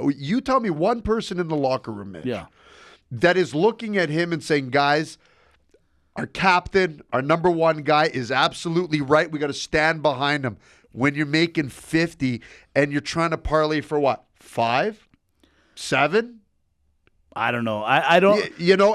You tell me one person in the locker room, Mitch, Yeah. that is looking at him and saying, guys, our captain, our number one guy is absolutely right. We got to stand behind him. When you're making 50 and you're trying to parlay for what? 5? 7? I don't know. I don't.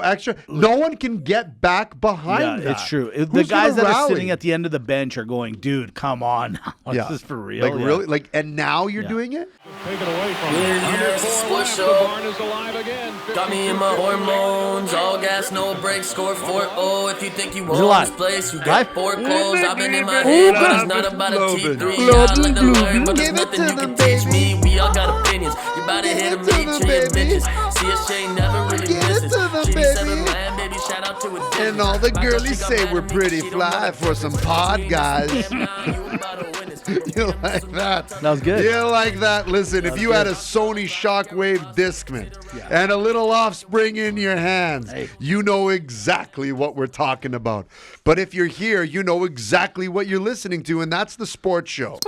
Extra. No one can get back behind that. It's true. The Who's guys gonna that are rally? sitting at the end of the bench are going, dude, come on. Is this for real? Like, really? Like, and now you're doing it? Take it away from Sports The show. barn is alive again. Got me in my hormones, all gas, no brakes, score 4-0. If you think you it won live? this place, you Live? get 4 calls. I've been in my head, but it's not about a T3. I like to learn, but there's nothing you can teach me. We all got opinions. You about to hit a meet, your bitches. CSJ never really misses. She be 7 land, baby, shout out to a Disney. And all the girlies say we're pretty fly for some pod guys. You like that? That was good. You like that? Listen, if you had a Sony Shockwave Discman and a little Offspring in your hands, you know exactly what we're talking about. But if you're here, you know exactly what you're listening to, and that's the Sports Show.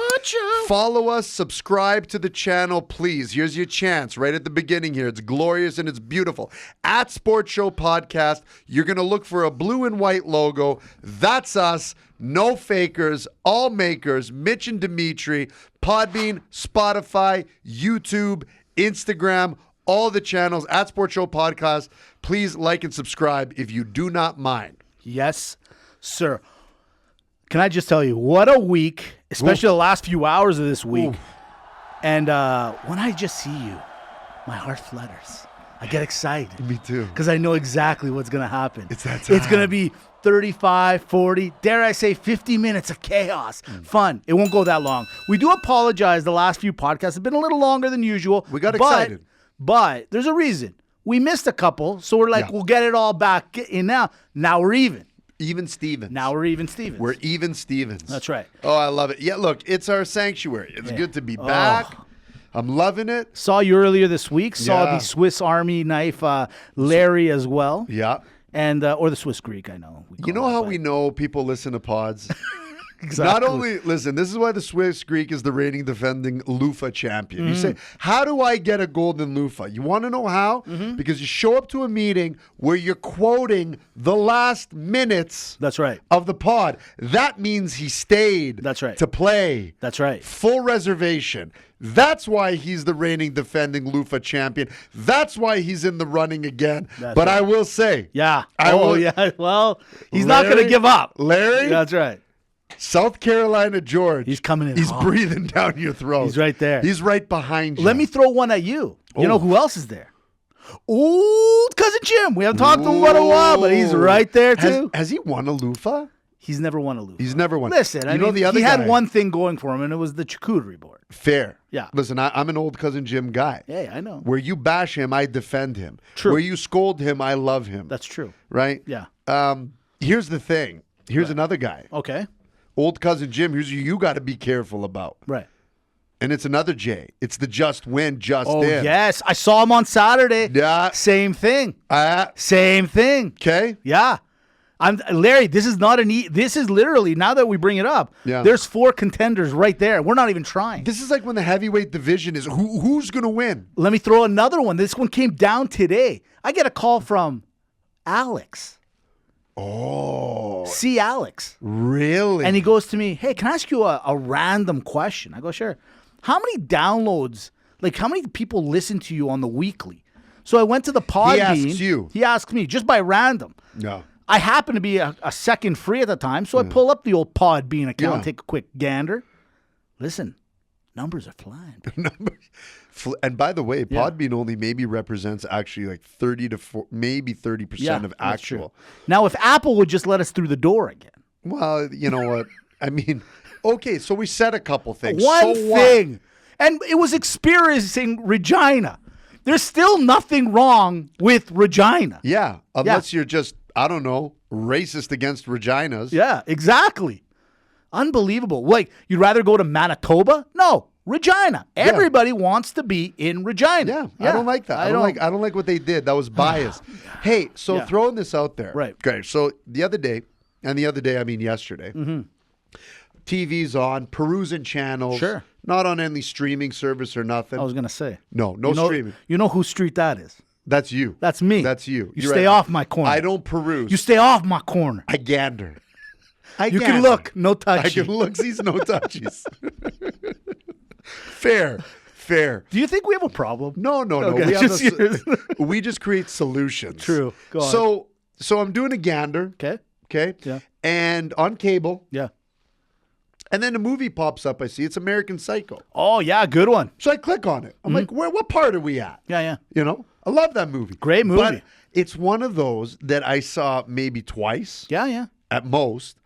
Follow us, subscribe to the channel, please. Here's your chance right at the beginning here. It's glorious and it's beautiful. At Sports Show Podcast, you're going to look for a blue and white logo. That's us. No fakers, all makers. Mitch and Dimitri, Podbean, Spotify, YouTube, Instagram, all the channels at Sports Show Podcast. Please like and subscribe if you do not mind. Yes, sir. Can I just tell you, what a week, especially the last few hours of this week. And when I just see you, my heart flutters. I get excited. Me too. Because I know exactly what's going to happen. It's that time. It's going to be 35, 40, dare I say 50 minutes of chaos. Fun. It won't go that long. We do apologize. The last few podcasts have been a little longer than usual. We got excited. But there's a reason. We missed a couple, so we're like, we'll get it all back in now. Now we're even. Even Stevens. Now we're even Stevens. We're even Stevens. That's right. Oh, I love it. Yeah, look, it's our sanctuary. It's good to be back. I'm loving it. Saw you earlier this week. Saw the Swiss Army knife Larry as well. Yeah. And or the Swiss Greek, I know. You know how we know people listen to pods? Exactly. Not only, listen, this is why the Swiss Greek is the reigning defending loofah champion. You say, how do I get a golden loofah? You want to know how? Because you show up to a meeting where you're quoting the last minutes That's right. of the pod. That means he stayed That's right. to play. That's right. Full reservation. That's why he's the reigning defending loofah champion. That's why he's in the running again. That's but right. I will say. Yeah. I will, yeah. Well, he's not going to give up. Larry? That's right. South Carolina George. He's coming in He's hot. breathing down your throat. He's right there. He's right behind you. Let me throw one at you. You know who else is there? Old cousin Jim. We haven't talked to him in a while, but he's right there too. Has he won a loofah? He's never won a loofah. He's never won. Listen, I mean, the other he guy, had one thing going for him, and it was the charcuterie board. Fair. Yeah. Listen, I'm an old cousin Jim guy. Yeah, I know. Where you bash him, I defend him. True. Where you scold him, I love him. That's true. Right? Yeah. Here's the thing. Here's another guy. Okay. Old cousin Jim, here's who you got to be careful about. Right. And it's another J. It's the just win, just Oh, in. yes. I saw him on Saturday. Yeah. Same thing. Same thing. Okay. Yeah. Larry, this is not this is literally, now that we bring it up, there's 4 contenders right there. We're not even trying. This is like when the heavyweight division is who's going to win? Let me throw another one. This one came down today. I get a call from Alex. Oh. See Alex. Really? And he goes to me, hey, can I ask you a random question? I go, sure. How many downloads, like how many people listen to you on the weekly? So I went to the Podbean. He asks you. He asked me, just by random. No. I happened to be a second free at the time, so I pull up the old Podbean account, take a quick gander. Listen, numbers are flying. And by the way, Podbean only maybe represents actually like 30 to maybe 30% of actual. Now, if Apple would just let us through the door again. Well, you know what? I mean, okay, so we said a couple things. One thing. And it was experiencing Regina. There's still nothing wrong with Regina. Yeah, unless you're just, I don't know, racist against Reginas. Yeah, exactly. Unbelievable. Like, you'd rather go to Manitoba? No, Regina. Everybody wants to be in Regina. Yeah, I don't like that. I don't like what they did. That was biased. Hey, so throwing this out there. Right. Okay, so the other day, and the other day I mean yesterday, TV's on, perusing channels. Sure. Not on any streaming service or nothing. I was gonna say. No streaming. You know whose street that is? That's you. That's me. That's you. You You're stay right. off my corner. I don't peruse. You stay off my corner. I gander. You can look, no touch. I can look, sees no touchies. Fair. Do you think we have a problem? No. Okay, We just create solutions. True. Go on. So I'm doing a gander. Okay. Yeah. And on cable. Yeah. And then a movie pops up. I see it's American Psycho. Oh yeah, good one. So I click on it. I'm like, what part are we at? Yeah. You know, I love that movie. Great movie. But it's one of those that I saw maybe twice. Yeah. At most.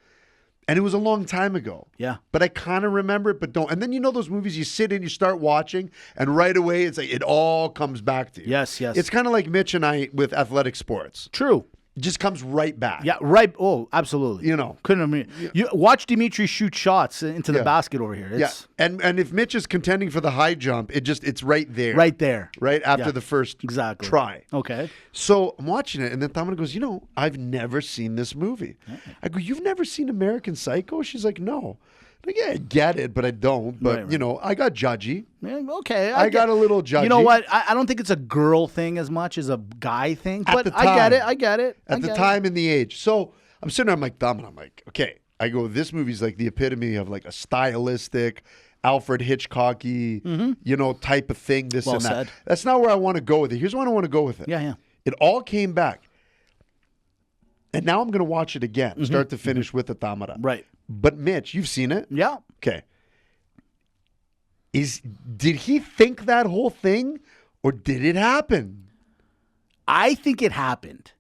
And it was a long time ago. Yeah. But I kind of remember it, but don't. And then you know those movies you sit in, you start watching, and right away it's like it all comes back to you. Yes. It's kind of like Mitch and I with athletic sports. True. It just comes right back. Yeah, right. Oh, absolutely. You know. Couldn't have been. You watch Dimitri shoot shots into the basket over here. It's And if Mitch is contending for the high jump, it's right there. right there. Right after the first try. Okay. So I'm watching it, and then Thamana goes, I've never seen this movie. I go, you've never seen American Psycho? She's like, no. I'm like, yeah, I get it, but I don't. But, Right. I got judgy. Yeah, okay. I got a little judgy. You know what? I don't think it's a girl thing as much as a guy thing. At But the time. I get it. At the time and the age. So I'm sitting there, I'm like, Thamana, I'm like, okay. I go, this movie's like the epitome of like a stylistic, Alfred Hitchcocky, type of thing, this Well and that. said. That's not where I want to go with it. Here's where I want to go with it. Yeah. It all came back. And now I'm going to watch it again, start to finish with the Thamara. Right. But Mitch, you've seen it? Yeah. Okay. Did he think that whole thing, or did it happen? I think it happened.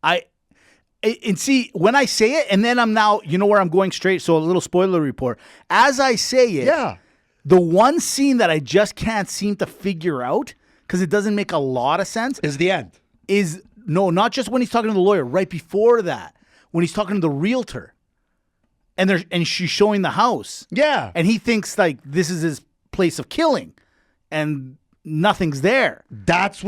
And see, when I say it, and then I'm now, you know where I'm going straight, so a little spoiler report. As I say it, the one scene that I just can't seem to figure out, because it doesn't make a lot of sense, is the end. Not just when he's talking to the lawyer, right before that, when he's talking to the realtor, and she's showing the house. Yeah. And he thinks like this is his place of killing, and nothing's there. That's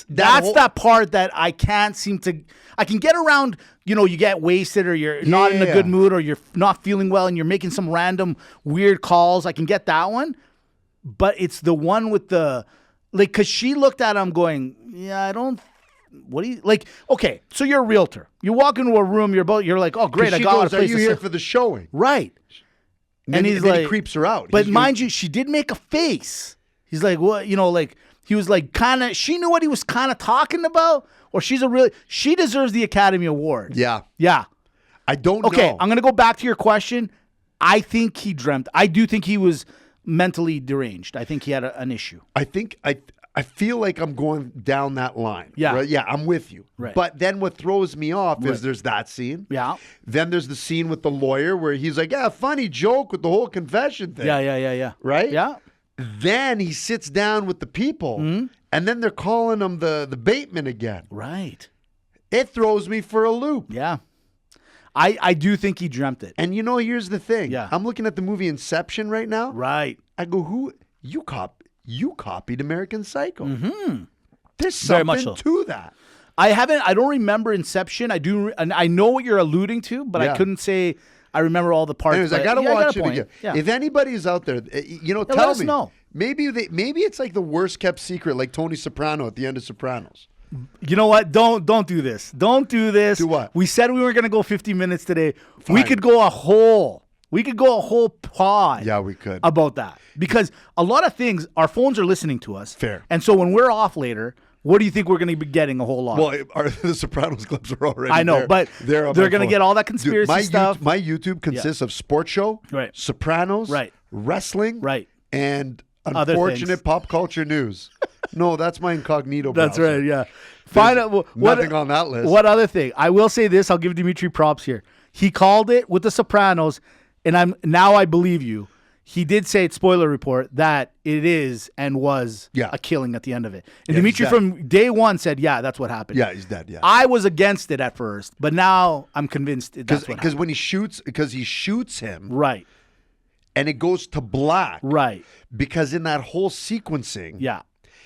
that part that I can't seem to. I can get around. You get wasted, or you're not in a good mood, or you're not feeling well, and you're making some random weird calls. I can get that one, but it's the one with the because she looked at him going, yeah, I don't. What do you like? Okay, so you're a realtor. You walk into a room. You're like, oh great, I got a place. Are you here for the showing? Right. And he's like, he creeps her out. But mind you, she did make a face. He's like, what? Like he was like kind of. She knew what he was kind of talking about, or she deserves the Academy Award. Yeah. I don't know. Okay, I'm gonna go back to your question. I think he dreamt. I do think he was mentally deranged. I think he had an issue. I feel like I'm going down that line. Yeah. Right? Yeah, I'm with you. Right. But then what throws me off is there's that scene. Yeah. Then there's the scene with the lawyer where he's like, yeah, funny joke with the whole confession thing. Yeah. Right? Yeah. Then he sits down with the people, and then they're calling him the Bateman again. Right. It throws me for a loop. Yeah. I do think he dreamt it. And here's the thing. Yeah. I'm looking at the movie Inception right now. Right. I go, you copied American Psycho. Mm-hmm. There's Very much something so. to that. I don't remember Inception. And I know what you're alluding to, but I couldn't say I remember all the parts. Anyways, I gotta watch it again. Yeah. If anybody's out there, tell let us me. know. Maybe it's like the worst kept secret, like Tony Soprano at the end of Sopranos. You know what? Don't do this. Don't do this. Do what? We said we were going to go 50 minutes today. Fine. We could go a whole pod. Yeah, we could. About that. Because a lot of things, our phones are listening to us. Fair. And so when we're off later, what do you think we're going to be getting a whole lot? Well, the Sopranos clips are already I know, there. but they're going to get all that conspiracy Dude, stuff. My YouTube consists of sports show, Right. Sopranos, Right. wrestling, Right. and Other unfortunate things. pop culture news. No, that's my incognito That's browser. right, yeah. Find out nothing on that list. What other thing? I will say this. I'll give Dimitri props here. He called it with The Sopranos, and I believe you. He did say it, spoiler report, that it is and was a killing at the end of it. And Yeah, Dimitri he's dead. from day one said, yeah, that's what happened. Yeah, he's dead, yeah. I was against it at first, but now I'm convinced that's what happened. Because when he shoots him, Right. and it goes to black. Right. Because in that whole sequencing, Yeah.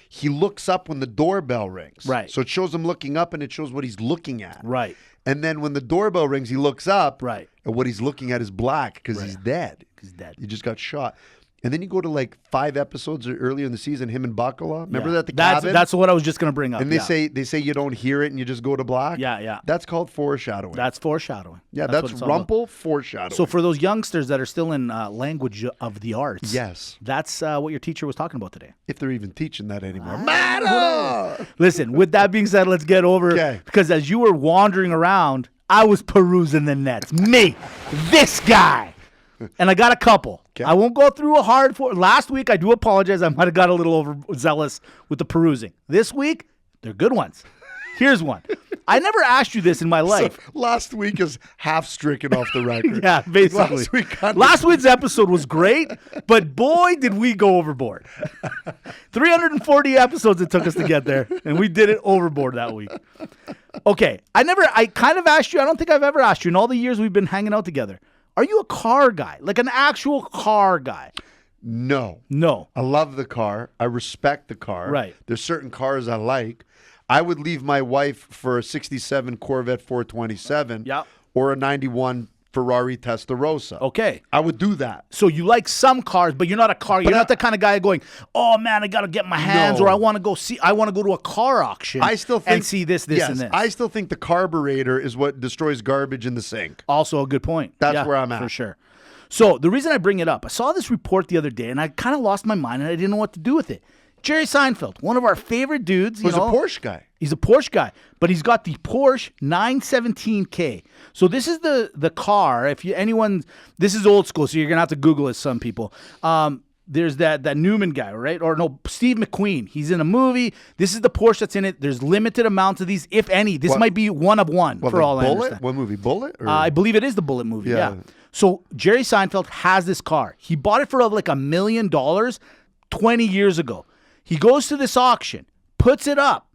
he looks up when the doorbell rings. Right. So it shows him looking up and it shows what he's looking at. Right. And then when the doorbell rings, he looks up. Right. and what he's looking at is black because he's dead. He's dead. He just got shot. And then you go to like 5 episodes earlier in the season, him and Butler. Remember that the cabin? That's what I was just going to bring up. And they say you don't hear it and you just go to black? Yeah. That's called foreshadowing. That's foreshadowing. Yeah, that's Rumple foreshadowing. So for those youngsters that are still in language of the arts, yes, that's what your teacher was talking about today. If they're even teaching that anymore. Matter! Listen, with that being said, let's get over it. Because as you were wandering around, I was perusing the nets. Me, this guy. And I got a couple. Okay. I won't go through a hard last week. I do apologize. I might have got a little overzealous with the perusing. This week, they're good ones. Here's one. I never asked you this in my life. So last week is half stricken off the record. Yeah, basically. Last week's episode was great, but boy, did we go overboard. 340 episodes it took us to get there, and we did it overboard that week. Okay, I kind of asked you. I don't think I've ever asked you in all the years we've been hanging out together. Are you a car guy? Like an actual car guy? No. No. I love the car. I respect the car. Right. There's certain cars I like. I would leave my wife for a 67 Corvette 427 or a 91 Ferrari Testarossa. Okay. I would do that. So you like some cars, but you're not a car. You're not the kind of guy going, oh, man, I got to get my hands or I want to go to a car auction and see this, and this. I still think the carburetor is what destroys garbage in the sink. Also a good point. That's where I'm at. For sure. So the reason I bring it up, I saw this report the other day, and I kind of lost my mind, and I didn't know what to do with it. Jerry Seinfeld, one of our favorite dudes. He's a Porsche guy. He's a Porsche guy, but he's got the Porsche 917K. So this is the car. This is old school, so you're going to have to Google it, some people. There's that Newman guy, right? Or no, Steve McQueen. He's in a movie. This is the Porsche that's in it. There's limited amounts of these, if any. This might be one of one for all I understand. What movie? Bullet? I believe it is the Bullet movie, yeah. So Jerry Seinfeld has this car. He bought it for like $1 million 20 years ago. He goes to this auction, puts it up.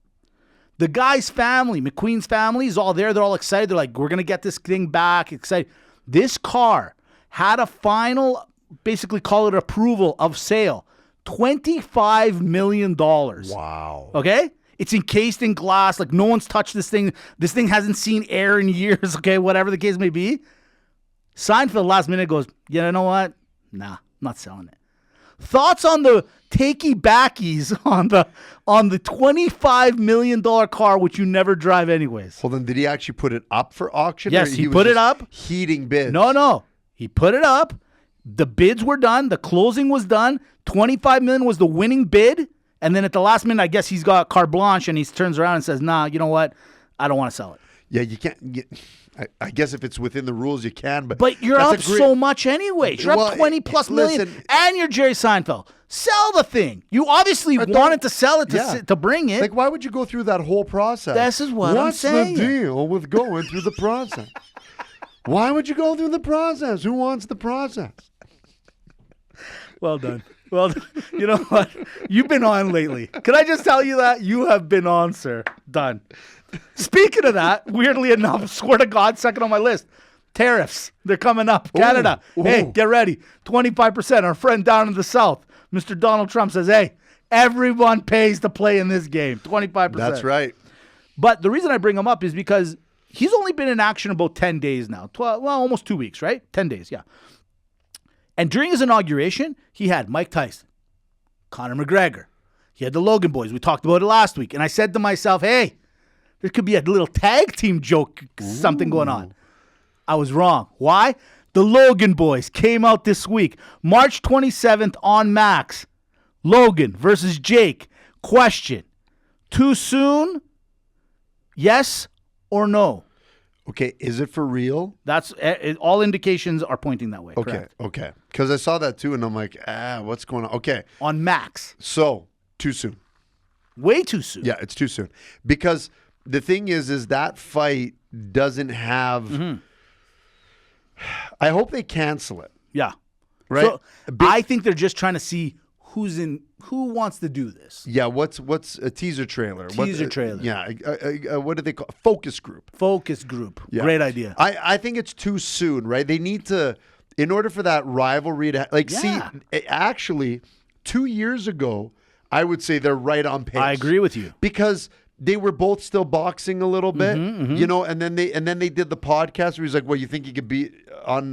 The guy's family, McQueen's family, is all there. They're all excited. They're like, we're going to get this thing back. Excited. This car had a final, basically call it approval of sale, $25 million. Wow. Okay? It's encased in glass. Like, no one's touched this thing. This thing hasn't seen air in years, okay? Whatever the case may be. Seinfeld last minute goes, you know what? Nah, I'm not selling it. Thoughts on the takey-backies on the $25 million car, which you never drive anyways? Well, then did he actually put it up for auction? Yes, he put it up. Heating bids. No. He put it up. The bids were done. The closing was done. $25 million was the winning bid. And then at the last minute, I guess he's got carte blanche, and he turns around and says, nah, you know what? I don't want to sell it. Yeah, you can't. I guess if it's within the rules, you can. But you're up so much anyway. You're up 20+ million, and you're Jerry Seinfeld. Sell the thing. You obviously wanted to sell it to bring it. Like, why would you go through that whole process? This is what I'm saying. What's the deal with going through the process? Why would you go through the process? Who wants the process? Well done. Well, you know what? You've been on lately. Can I just tell you that? You have been on, sir. Done. Speaking of that, weirdly enough, swear to God, second on my list, tariffs. They're coming up. Canada. Ooh. Hey, get ready. 25%. Our friend down in the South, Mr. Donald Trump, says, hey, everyone pays to play in this game. 25%. That's right. But the reason I bring him up is because he's only been in action about 10 days now. Almost 2 weeks, right? 10 days, yeah. And during his inauguration, he had Mike Tyson, Conor McGregor. He had the Logan boys. We talked about it last week. And I said to myself, hey, there could be a little tag team joke, something going on. I was wrong. Why? The Logan boys came out this week. March 27th on Max. Logan versus Jake. Question. Too soon? Yes or no? Okay, is it for real? That's all indications are pointing that way. Correct. Okay. Because I saw that too, and I'm like, what's going on? Okay. On Max. So, too soon. Way too soon. Yeah, it's too soon. Because the thing is that fight doesn't have... Mm-hmm. I hope they cancel it. Yeah. Right? So, I think they're just trying to see who wants to do this. Yeah, what's a teaser trailer? Trailer. Yeah, what do they call it? Focus group. Focus group. Yeah. Great idea. I think it's too soon, right? They need to, in order for that rivalry to, see, actually, 2 years ago, I would say they're right on pace. I agree with you. Because they were both still boxing a little bit, you know, and then they did the podcast where he's like, well, you think you could beat on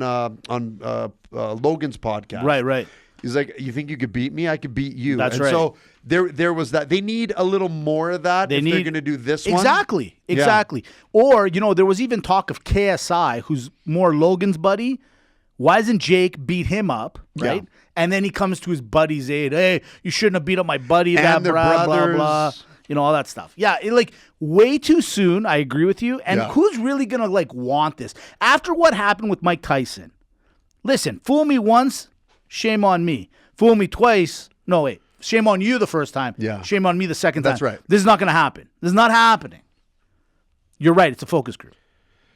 Logan's podcast. Right. He's like, you think you could beat me? I could beat you. That's and right. So there was that. They need a little more of that if they're going to do this one. Exactly. Or, you know, there was even talk of KSI, who's more Logan's buddy. Why doesn't Jake beat him up, right? Yeah. And then he comes to his buddy's aid. Hey, you shouldn't have beat up my buddy. And that their blah, brothers. blah. You know, all that stuff. Yeah, like way too soon. I agree with you. And who's really going to like want this? After what happened with Mike Tyson, listen, fool me once, shame on me. Fool me twice. No, wait. Shame on you the first time. Yeah. Shame on me the second time. That's right. This is not going to happen. This is not happening. You're right. It's a focus group.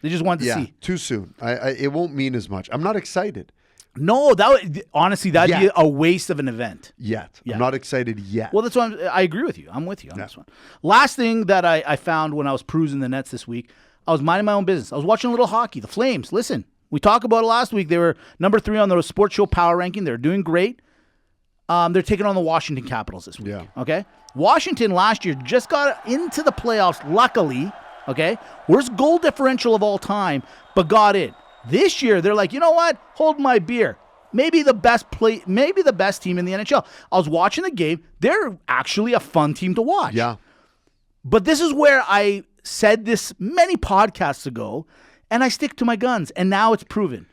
They just want to see. Too soon. It won't mean as much. I'm not excited No, honestly, that'd be a waste of an event. yet. Yeah. I'm not excited yet. Well, that's why I agree with you. I'm with you on this one. Last thing that I found when I was perusing the nets this week, I was minding my own business. I was watching a little hockey. The Flames, listen, we talked about it last week. They were number 3 on the sports show power ranking. They're doing great. They're taking on the Washington Capitals this week. Yeah. Okay? Washington last year just got into the playoffs, luckily. Okay? Worst goal differential of all time, but got in. This year, they're like, you know what? Hold my beer. Maybe the best team in the NHL. I was watching the game. They're actually a fun team to watch. Yeah. But this is where I said this many podcasts ago, and I stick to my guns, and now it's proven.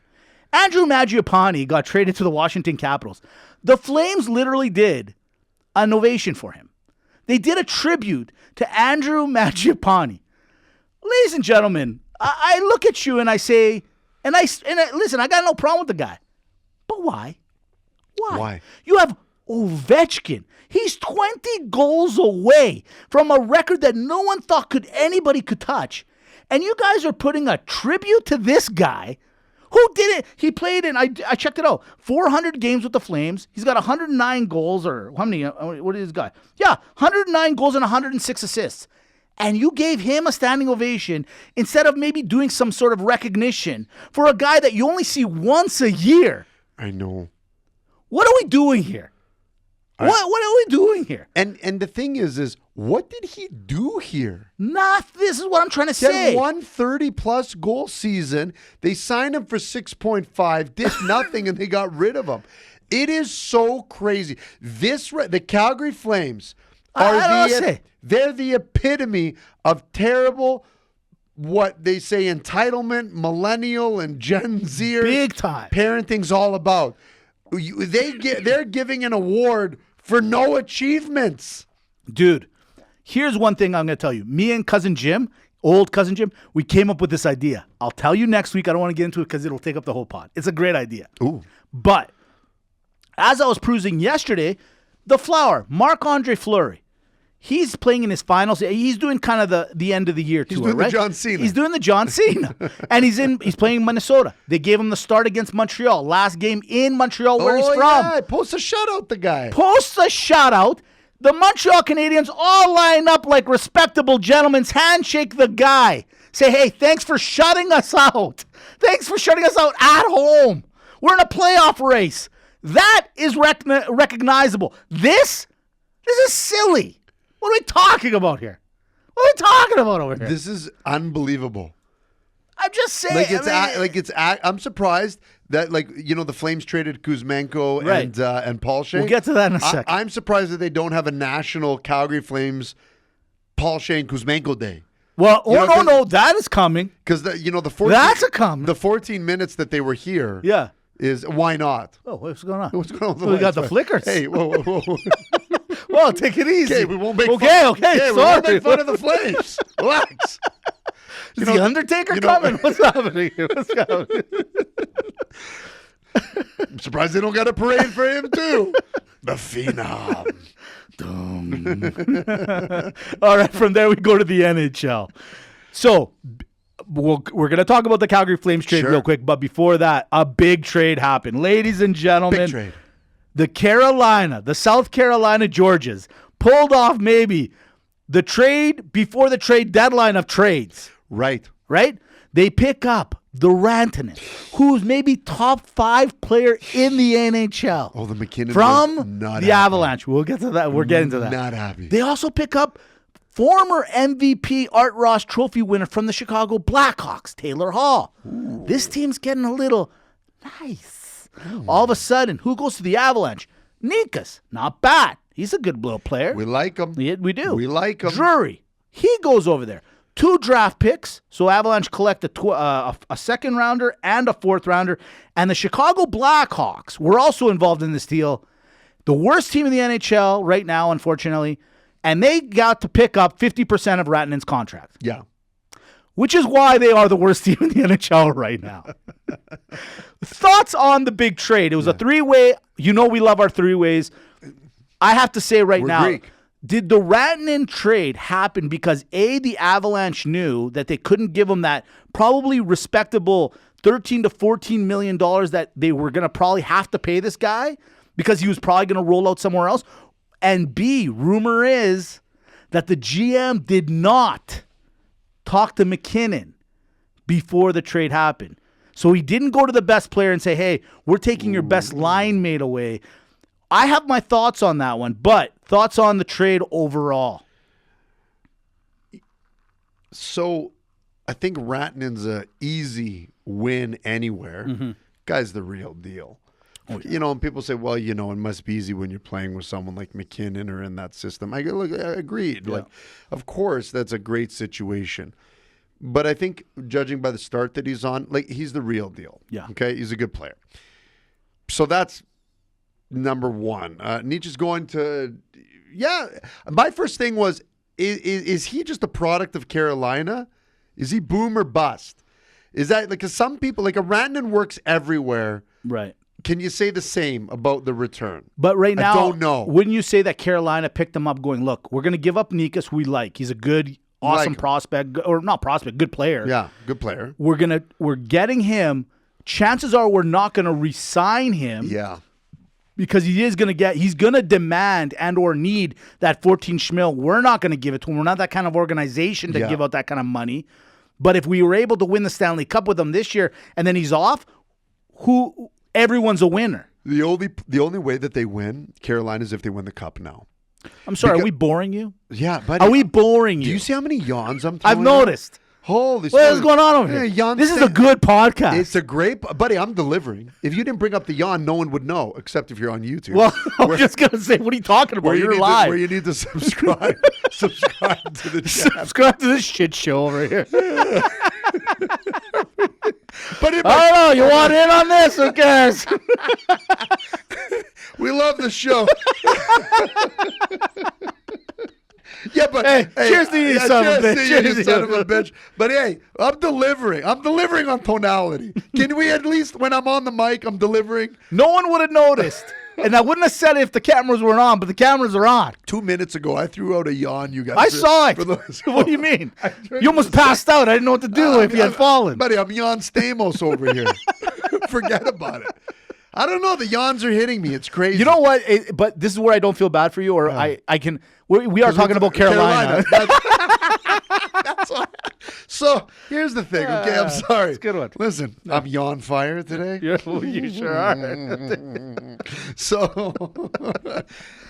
Andrew Mangiapane got traded to the Washington Capitals. The Flames literally did an ovation for him. They did a tribute to Andrew Mangiapane. Ladies and gentlemen, I look at you and I say, listen, I got no problem with the guy. But why? Why? You have Ovechkin. He's 20 goals away from a record that no one thought anybody could touch. And you guys are putting a tribute to this guy who did it. He played in, I checked it out, 400 games with the Flames. He's got 109 goals, or how many, what is his guy? Yeah, 109 goals and 106 assists. And you gave him a standing ovation instead of maybe doing some sort of recognition for a guy that you only see once a year. I know. What are we doing here? What are we doing here? And the thing is what did he do here? This is what I'm trying to He had say. 130-plus goal season. They signed him for 6.5, did nothing, and they got rid of him. It is so crazy. The Calgary Flames they're the epitome of terrible, what they say, entitlement, millennial, and Gen Z. Big time. Parenting's all about. They're giving an award for no achievements. Dude, here's one thing I'm going to tell you. Me and Cousin Jim, old Cousin Jim, we came up with this idea. I'll tell you next week. I don't want to get into it because it'll take up the whole pod. It's a great idea. Ooh. But as I was perusing yesterday, the Flower, Marc-Andre Fleury, he's playing in his finals. He's doing kind of the end of the year tour, He's doing right? the John Cena. He's doing the John Cena. And he's playing in Minnesota. They gave him the start against Montreal. Last game in Montreal, where he's from. Yeah, post a shutout, the guy. Posts a shout-out. The Montreal Canadiens all line up like respectable gentlemen, handshake the guy. Say, hey, thanks for shutting us out. Thanks for shutting us out at home. We're in a playoff race. That is recognizable. This is silly. What are we talking about here? What are we talking about over here? This is unbelievable. I'm just saying. I'm surprised that the Flames traded Kuzmenko Right. and Paul Shea. We'll get to that in a second. I'm surprised that they don't have a national Calgary Flames Paul Shea and Kuzmenko day. Well, no, that is coming. Because the 14, That's a coming. The 14 minutes that they were here. Yeah. Is why not? Oh, what's going on? What's going on? With the We got lights? the flickers. Hey, whoa. Well, take it easy. Okay, we won't make Okay, fun. okay, We won't sorry. make fun of the Flames. Relax. Is the Undertaker coming? What's happening here? I'm surprised they don't got a parade for him too. The Phenom. All right, from there we go to the NHL. So we're going to talk about the Calgary Flames trade real quick, but before that, a big trade happened. Ladies and gentlemen, Big trade. The South Carolina Georges pulled off maybe the trade before the trade deadline of trades. Right. They pick up the Rantanen, who's maybe top 5 player in the NHL. Oh, the McKinnon from was not the happy. Avalanche. We'll get to that. We're getting to that. Not happy. They also pick up former MVP Art Ross Trophy winner from the Chicago Blackhawks, Taylor Hall. Ooh. This team's getting a little nice. Ooh. All of a sudden, who goes to the Avalanche? Nikas. Not bad. He's a good little player. We like him. Yeah, we do. We like him. Drury. He goes over there. 2 draft picks. So Avalanche collect a second rounder and a fourth rounder. And the Chicago Blackhawks were also involved in this deal. The worst team in the NHL right now, unfortunately. And they got to pick up 50% of Rantanen's contract. Yeah. Which is why they are the worst team in the NHL right now. Thoughts on the big trade? It was a 3-way. You know we love our 3-ways. I have to say right now, Greek. Did the Rantanen trade happen because, A, the Avalanche knew that they couldn't give him that probably respectable $13 to $14 million that they were going to probably have to pay this guy because he was probably going to roll out somewhere else? And B, rumor is that the GM did not talk to McKinnon before the trade happened. So he didn't go to the best player and say, hey, we're taking your best line mate away. I have my thoughts on that one, but thoughts on the trade overall? So I think Rantanen's a easy win anywhere. Mm-hmm. Guy's the real deal. Oh, yeah. You know, and people say, well, you know, it must be easy when you're playing with someone like McKinnon or in that system. I agreed. Yeah. Like, of course, that's a great situation. But I think, judging by the start that he's on, like, he's the real deal. Yeah. Okay? He's a good player. So that's number one. Nietzsche's going to, my first thing was, is he just a product of Carolina? Is he boom or bust? Is that, like, because some people, like, a Rantanen works everywhere. Right. Can you say the same about the return? But right now, I don't know. Wouldn't you say that Carolina picked him up going, look, we're going to give up Nikas, who we like. He's a good, awesome prospect, or not prospect, good player. Yeah, good player. We're getting him. Chances are we're not going to re-sign him. Yeah. Because he's going to demand and or need that 14 schmil. We're not going to give it to him. We're not that kind of organization to give out that kind of money. But if we were able to win the Stanley Cup with him this year and then he's off, everyone's a winner. The only way that they win, Carolina, is if they win the cup now. I'm sorry, are we boring you? Yeah, but are we boring you? Do you see how many yawns I'm throwing? I've noticed. Holy what is going on over here? This is a good podcast. It's a great, buddy. I'm delivering. If you didn't bring up the yawn, no one would know, except if you're on YouTube. Well, I'm just gonna say, what are you talking about? You're live. Where you need to subscribe, subscribe to the channel. Subscribe to this shit show over here. But I don't know. You want in on this? Who cares? We love the show. Yeah, but hey, cheers to you, son of a bitch. Cheers to you, son of a bitch. But hey, I'm delivering. I'm delivering on tonality. Can we at least, when I'm on the mic, I'm delivering? No one would have noticed. And I wouldn't have said it if the cameras weren't on, but the cameras are on. 2 minutes ago, I threw out a yawn. You guys. I saw it. What do you mean? You almost passed out. I didn't know what to do if you had fallen. Buddy, I'm Jan Stamos over here. Forget about it. I don't know. The yawns are hitting me. It's crazy. You know what? But this is where I don't feel bad for you, or I can. We are talking about Carolina. That's all. So here's the thing. Okay, I'm sorry. It's a good one. Listen, I'm yawn fire today. You sure are. So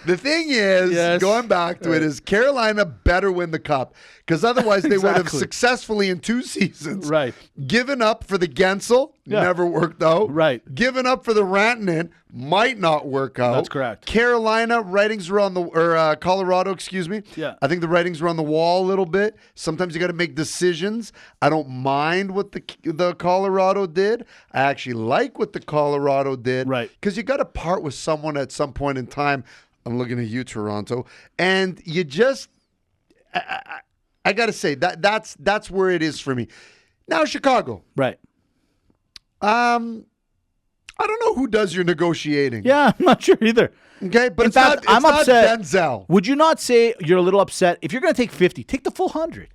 the thing is, going back to it, is Carolina better win the cup, because otherwise they would have successfully in 2 seasons given up for the Gensel, never worked out. Right. Given up for the Rantanen, might not work out. That's correct. Carolina, writings were on the Colorado, excuse me. Yeah. I think the writings were on the wall a little bit. Sometimes you got to make decisions. I don't mind what the Colorado did. I actually like what the Colorado did. Right. Because you got to part with someone at some point in time. I'm looking at you, Toronto, and you just, I got to say that's where it is for me. Now Chicago. Right. I don't know who does your negotiating. Yeah, I'm not sure either. Okay, but in fact, I'm upset. Denzel. Would you not say you're a little upset? If you're going to take 50, take the full 100.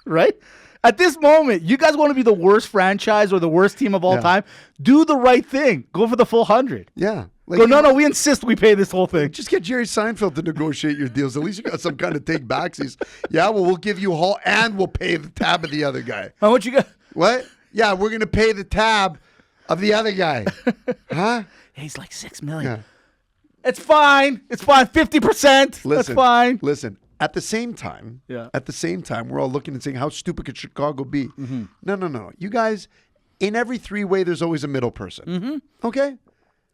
Right? At this moment, you guys want to be the worst franchise or the worst team of all time? Do the right thing. Go for the full 100. Yeah. Like, go, no, we insist we pay this whole thing. Just get Jerry Seinfeld to negotiate your deals. At least you got some kind of take backsies. Yeah, well, we'll give you a haul and we'll pay the tab of the other guy. How much you got? What? Yeah, we're going to pay the tab of the other guy. Huh? He's like $6 million. Yeah. It's fine. It's fine. 50%. That's fine. Listen, At the same time, we're all looking and saying, how stupid could Chicago be? Mm-hmm. No. You guys, in every three-way, there's always a middle person. Mm-hmm. Okay?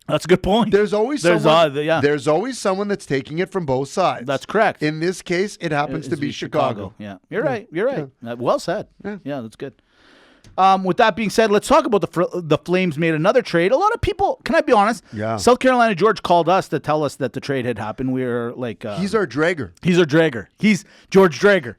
That's a good point. There's always someone that's taking it from both sides. That's correct. In this case, it happens to be Chicago. Yeah, you're right. Well said. Yeah, that's good. With that being said, let's talk about the Flames made another trade. A lot of people, can I be honest? Yeah. South Carolina George called us to tell us that the trade had happened. We were like... he's our dragger. He's George Drager.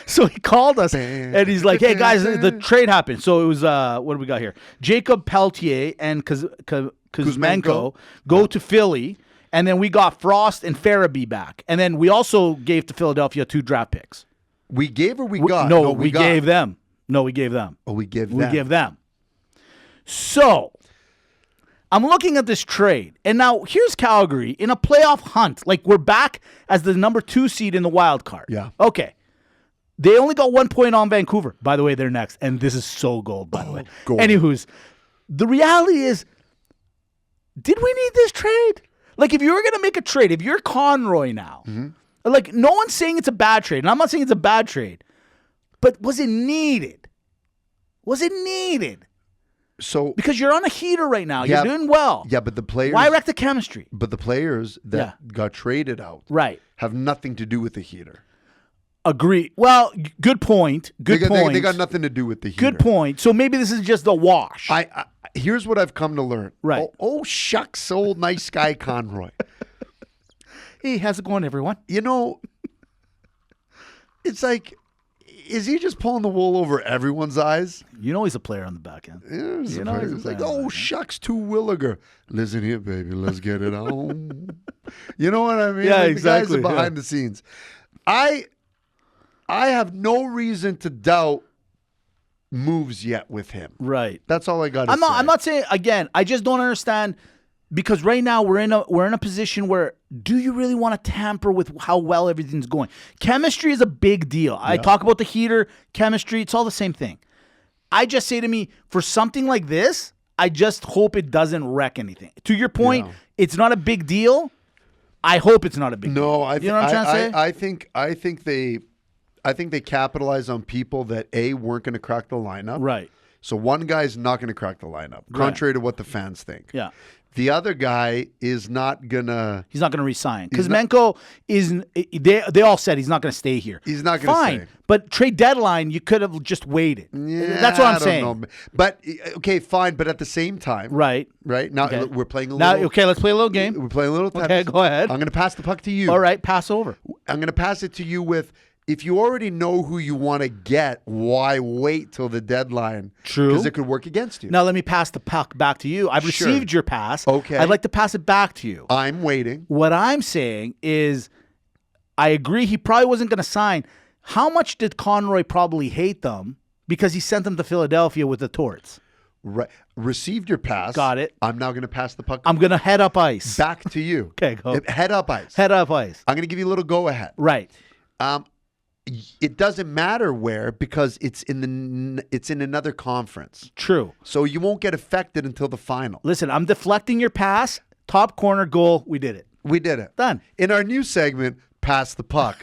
So he called us, and he's like, hey, guys, the trade happened. So it was, what do we got here? Jacob Peltier and Kuzmenko go to Philly, and then we got Frost and Farabee back. And then we also gave to Philadelphia 2 draft picks. We gave or we got? No, we gave them. No, we gave them. Oh, we gave them. We gave them. So, I'm looking at this trade, and now here's Calgary in a playoff hunt. Like, we're back as the number 2 seed in the wild card. Yeah. Okay. They only got 1 point on Vancouver. By the way, they're next, and this is so gold, by the way. Gold. Anywho's, the reality is, did we need this trade? Like, if you were going to make a trade, if you're Conroy now, like, no one's saying it's a bad trade, and I'm not saying it's a bad trade, but was it needed? Was it needed? So because you're on a heater right now, you're doing well. Yeah, but the players. Why wreck the chemistry? But the players that got traded out, have nothing to do with the heater. Agree. Well, good point. Good point. They got nothing to do with the heater. Good point. So maybe this is just a wash. Here's what I've come to learn. Right. Oh shucks, old nice guy Conroy. Hey, how's it going, everyone? You know, it's like, is he just pulling the wool over everyone's eyes? You know he's a player on the back end. He's like, oh, shucks, to Williger. Listen here, baby, let's get it on. You know what I mean? Yeah, like exactly. The guys are behind the scenes. I have no reason to doubt moves yet with him. Right. That's all I got to say. I'm not saying, again, I just don't understand, because right now we're in a position where, do you really want to tamper with how well everything's going? Chemistry is a big deal. Yeah. I talk about the heater, chemistry, it's all the same thing. I just say to me, for something like this, I just hope it doesn't wreck anything. To your point, it's not a big deal. I hope it's not a big deal. No, you know what I'm trying to say? I think they capitalize on people that weren't going to crack the lineup. Right. So one guy's not going to crack the lineup, contrary to what the fans think. Yeah. The other guy is not gonna. He's not gonna resign because Menko is. They all said he's not gonna stay here. He's not gonna stay. Fine, but trade deadline, you could have just waited. Yeah, that's what I'm saying. Know. But okay, fine. But at the same time, right now we're playing a little. Now, okay, let's play a little game. We're playing a little tennis. Okay, go ahead. I'm gonna pass the puck to you. All right, pass over. I'm gonna pass it to you with. If you already know who you want to get, why wait till the deadline? True. Because it could work against you. Now let me pass the puck back to you. I've received your pass. Okay. I'd like to pass it back to you. I'm waiting. What I'm saying is, I agree he probably wasn't going to sign. How much did Conroy probably hate them because he sent them to Philadelphia with the Torts? Right. Received your pass. Got it. I'm now going to pass the puck. I'm going to head up ice. Back to you. Okay, go. Head up ice. Head up ice. I'm going to give you a little go ahead. Right. It doesn't matter where because it's in another conference. True. So you won't get affected until the final. Listen, I'm deflecting your pass. Top corner goal. We did it. We did it. Done. In our new segment, Pass the Puck.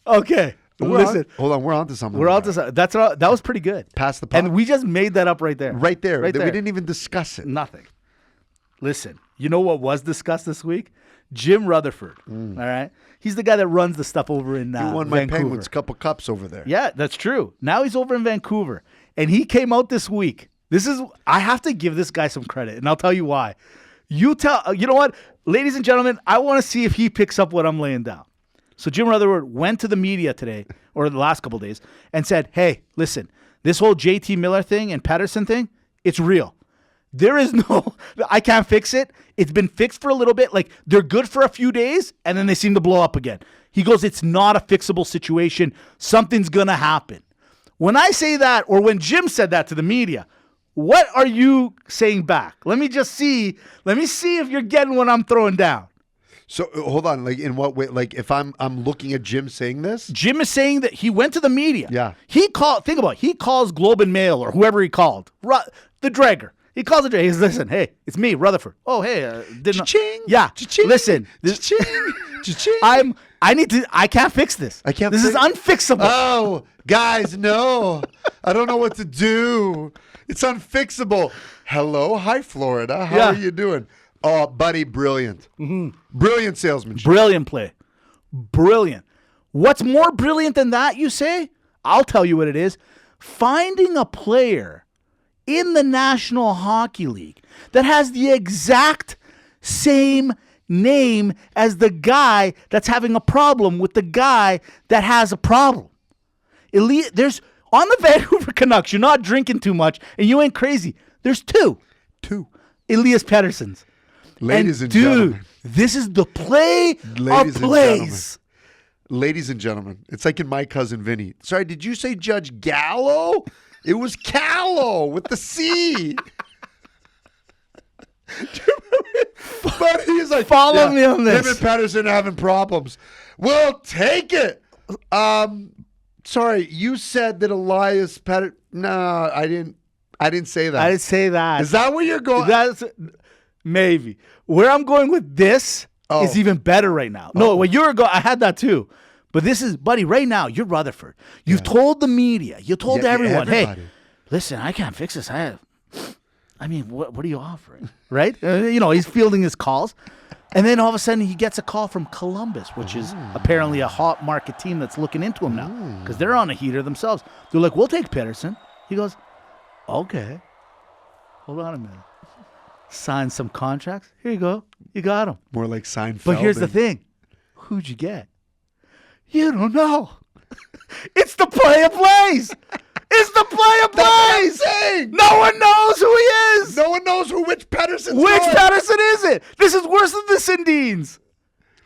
Okay. Listen. Hold on. We're on to something. We're on to something. That was pretty good. Pass the puck. And we just made that up right there. Right there. Right there. We didn't even discuss it. Nothing. Listen, you know what was discussed this week? Jim Rutherford. All right. He's the guy that runs the stuff over in Vancouver. He won my Penguins couple cups over there. Yeah, that's true. Now he's over in Vancouver. And he came out this week. I have to give this guy some credit, and I'll tell you why. You know what? Ladies and gentlemen, I want to see if he picks up what I'm laying down. So Jim Rutherford went to the media today, or the last couple of days, and said, hey, listen, this whole JT Miller thing and Pettersen thing, it's real. There is I can't fix it. It's been fixed for a little bit. Like, they're good for a few days, and then they seem to blow up again. He goes, it's not a fixable situation. Something's going to happen. When I say that, or when Jim said that to the media, what are you saying back? Let me see if you're getting what I'm throwing down. So, hold on. Like, in what way? Like, if I'm looking at Jim saying this? Jim is saying that he went to the media. Yeah. He calls Globe and Mail, or whoever he called, the Drager. He calls it. He says, listen, hey, it's me, Rutherford. Oh, hey, didn't. Cha-ching, Yeah. cha-ching, Listen, cha-ching, cha-ching. I can't fix this. This is unfixable. Oh, guys, no. I don't know what to do. It's unfixable. Hello. Hi, Florida. How are you doing? Oh, buddy, brilliant. Brilliant salesmanship. Brilliant play. Brilliant. What's more brilliant than that, you say? I'll tell you what it is. Finding a player in the National Hockey League that has the exact same name as the guy that's having a problem with the guy that has a problem. There's on the Vancouver Canucks, you're not drinking too much and you ain't crazy. There's two. Elias Pettersens. Ladies and gentlemen. This is the play Ladies of plays. Ladies and gentlemen, it's like in My Cousin Vinny. Sorry, did you say Judge Gallo? It was Callow with the C. But he's like, follow me on this. Him and Pettersen are having problems. We'll take it. Sorry, you said that Elias Pettersen. No, I didn't say that. I didn't say that. Is that where you're going? That's maybe. Where I'm going with this is even better right now. No, a year ago I had that too. But this is, buddy, right now, you're Rutherford. You've told the media, you told everyone, hey, listen, I can't fix this. I mean, what are you offering? Right? He's fielding his calls. And then all of a sudden he gets a call from Columbus, which is apparently a hot market team that's looking into him now because they're on a heater themselves. They're like, we'll take Pettersen. He goes, okay. Hold on a minute. Sign some contracts. Here you go. You got him. More like Seinfeld. But here's the thing. Who'd you get? You don't know. It's the play of plays. It's the play of plays. No one knows who he is. No one knows which Pettersen. Which Pettersen is it? This is worse than the Sundins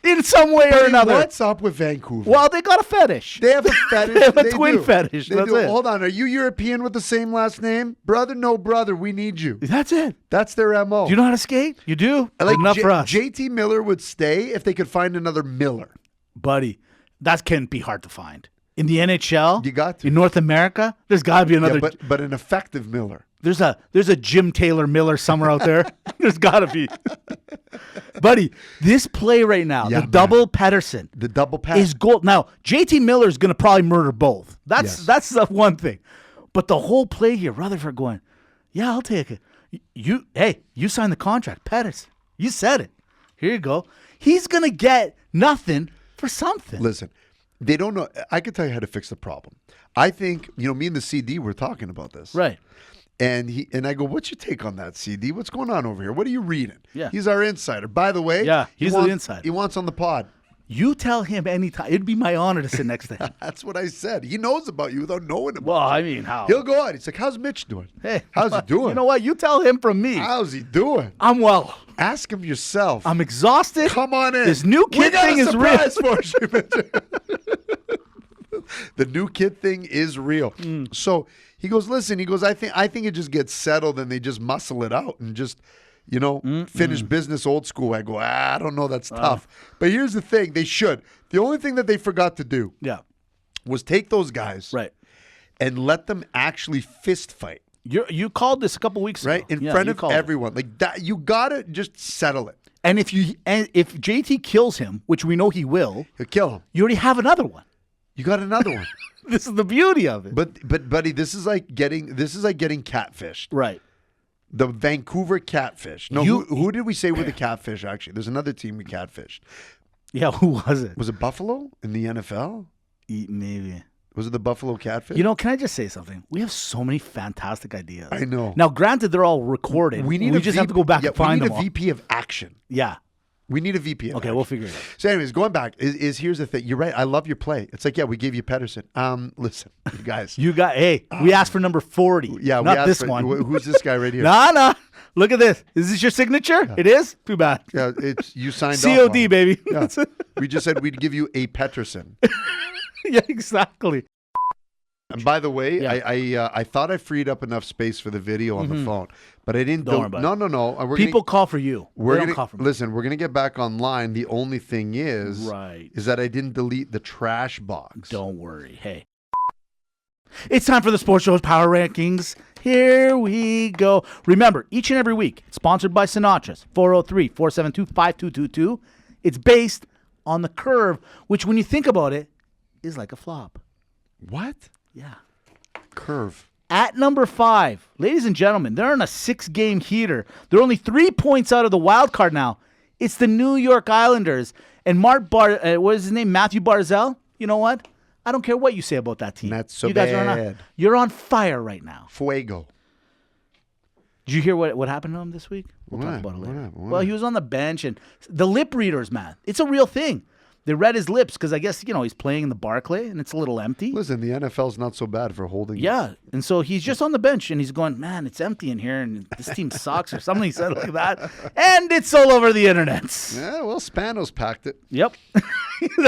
in some way or another. What's up with Vancouver? Well, they got a fetish. They have a fetish. They have a twin fetish. That's it. Hold on. Are you European with the same last name? Brother, no brother. We need you. That's it. That's their MO. Do you know how to skate? You do? Like enough for us. JT Miller would stay if they could find another Miller. Buddy, that can be hard to find. In the NHL, you got to. In North America, there's got to be another. Yeah, but an effective Miller. There's a Jim Taylor Miller somewhere out there. There's got to be. Buddy, this play right now, the double Pettersen. The double pass. Is gold. Now, JT Miller is going to probably murder both. That's the one thing. But the whole play here, Rutherford going, yeah, I'll take it. You signed the contract, Pettersen. You said it. Here you go. He's going to get nothing for something. Listen, they don't know. I can tell you how to fix the problem. I think, me and the CD were talking about this. Right. And I go, what's your take on that, CD? What's going on over here? What are you reading? Yeah. He's our insider. By the way, he's the insider. He wants on the pod. You tell him anytime. It'd be my honor to sit next to him. That's what I said. He knows about you without knowing about Well, I mean, how? He'll go out. He's like, how's Mitch doing? Hey, how's he doing? You know what? You tell him from me. How's he doing? I'm well. Ask him yourself. I'm exhausted. Come on in. This new kid thing is real. For you, the new kid thing is real. So he goes, listen, I think it just gets settled and they just muscle it out and just, finish business old school. I go, I don't know, that's tough. But here's the thing, they should. The only thing that they forgot to do was take those guys and let them actually fist fight. You called this a couple weeks ago. Right? In front of everyone. Like that, you gotta just settle it. And if JT kills him, which we know he will, he'll kill him. You already have another one. You got another one. This is the beauty of it. But buddy, this is like getting catfished. Right. The Vancouver catfish. No, who did we say were the catfish, actually? There's another team we catfished. Yeah, who was it? Was it Buffalo in the NFL? Maybe. Was it the Buffalo catfish? Can I just say something? We have so many fantastic ideas. I know. Now, granted, they're all recorded. We just have to go back and find them all. We need a VP of action. Yeah. We need a VP of action. We'll figure it out. So anyways, going back, here's the thing. You're right. I love your play. It's like, we gave you Pettersen. Listen, you guys. We asked for number 40. Yeah, not this one. Who's this guy right here? Nah. Look at this. Is this your signature? Yeah. It is? Too bad. Yeah, it's you signed COD, baby. Yeah. We just said we'd give you a Pettersen. Yeah, exactly. And by the way, I thought I freed up enough space for the video on the phone, but I didn't. Don't worry about it. No. People call for you. Don't call for me. Listen, we're gonna get back online. The only thing is that I didn't delete the trash box. Don't worry. Hey. It's time for the Sports Show's Power Rankings. Here we go. Remember, each and every week, it's sponsored by Sinatra's, 403-472-5222. It's based on the curve, which when you think about it, is like a flop. What? Yeah. Curve. At number 5, ladies and gentlemen, they're on a 6-game heater. They're only 3 points out of the wild card now. It's the New York Islanders. And what is his name? Matthew Barzal? You know what? I don't care what you say about that team. Not so you guys bad. You're on fire right now. Fuego. Did you hear what happened to him this week? We'll talk about it later. Well, he was on the bench, and the lip readers, man, it's a real thing. They read his lips because I guess, he's playing in the Barclay, and it's a little empty. Listen, the NFL's not so bad for holding. Yeah, and so he's just on the bench, and he's going, man, it's empty in here, and this team sucks, or something he said like that. And it's all over the internet. Yeah, well, Spanos packed it. Yep.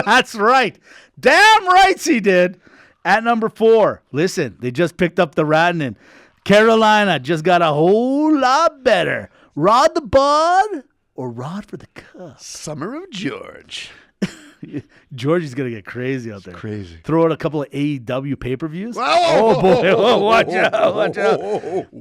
That's right. Damn rights he did. At number 4, listen, they just picked up the Rantanen. Carolina just got a whole lot better. Rod the bod or rod for the cup? Summer of George. George is going to get crazy out there. Crazy. Throw out a couple of AEW pay-per-views. Oh, boy. Oh, watch out.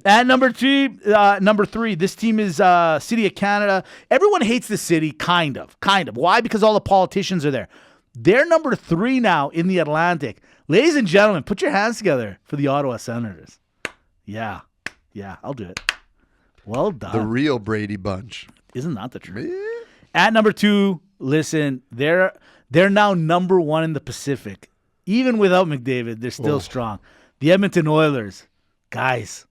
At number 3, this team is City of Canada. Everyone hates the city, kind of. Why? Because all the politicians are there. They're number 3 now in the Atlantic. Ladies and gentlemen, put your hands together for the Ottawa Senators. Yeah, I'll do it. Well done. The real Brady Bunch. Isn't that the truth? At number 2, listen, they're now number 1 in the Pacific. Even without McDavid, they're still strong. The Edmonton Oilers, guys,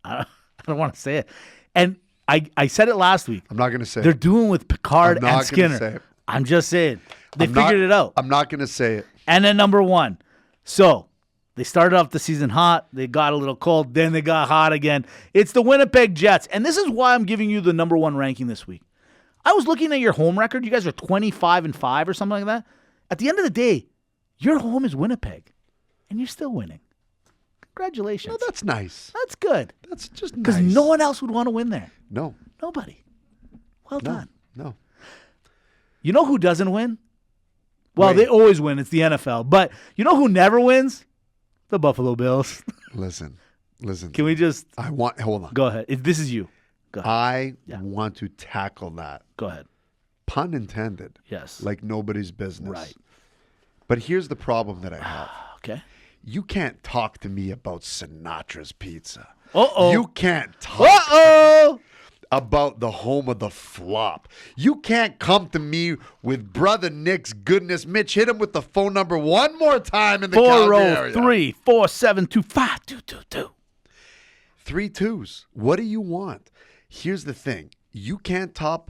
I don't want to say it. And I said it last week. I'm not going to say They're it. doing with Picard I'm not and gonna Skinner. say it. I'm just saying. They figured it out. I'm not going to say it. And then number 1. So they started off the season hot. They got a little cold. Then they got hot again. It's the Winnipeg Jets. And this is why I'm giving you the number 1 ranking this week. I was looking at your home record. You guys are 25-5 or something like that. At the end of the day, your home is Winnipeg. And you're still winning. Congratulations. Oh, that's nice. That's good. That's just nice. Because no one else would want to win there. No. Nobody. Well done. No. You know who doesn't win? Well, they always win. It's the NFL. But you know who never wins? The Buffalo Bills. Listen. Can we just... Hold on. Go ahead. This is you. Go ahead. I want to tackle that. Go ahead. Pun intended. Yes. Like nobody's business. Right. But here's the problem that I have. Okay. You can't talk to me about Sinatra's Pizza. Uh-oh. You can't talk about the home of the flop. You can't come to me with Brother Nick's goodness. Mitch, hit him with the phone number one more time in the Calgary area. 403-472-5222. 3 2s. What do you want? Here's the thing. You can't talk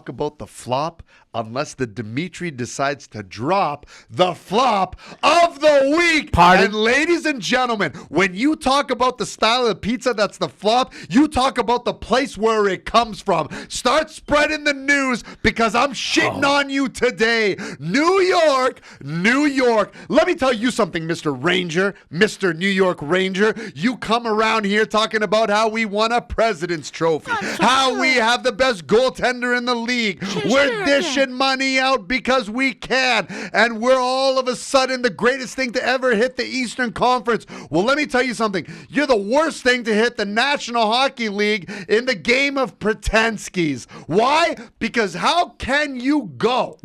about the flop unless the Dimitri decides to drop the flop of the week. Pardon? And ladies and gentlemen, when you talk about the style of pizza that's the flop, you talk about the place where it comes from. Start spreading the news because I'm shitting on you today. New York. Let me tell you something, Mr. Ranger, Mr. New York Ranger. You come around here talking about how we won a President's Trophy, how we have the best goaltender in the league. We're dishing money out because we can, and we're all of a sudden the greatest thing to ever hit the Eastern Conference. Well, let me tell you something. You're the worst thing to hit the National Hockey League in the game of pretenskis. Why? Because how can you go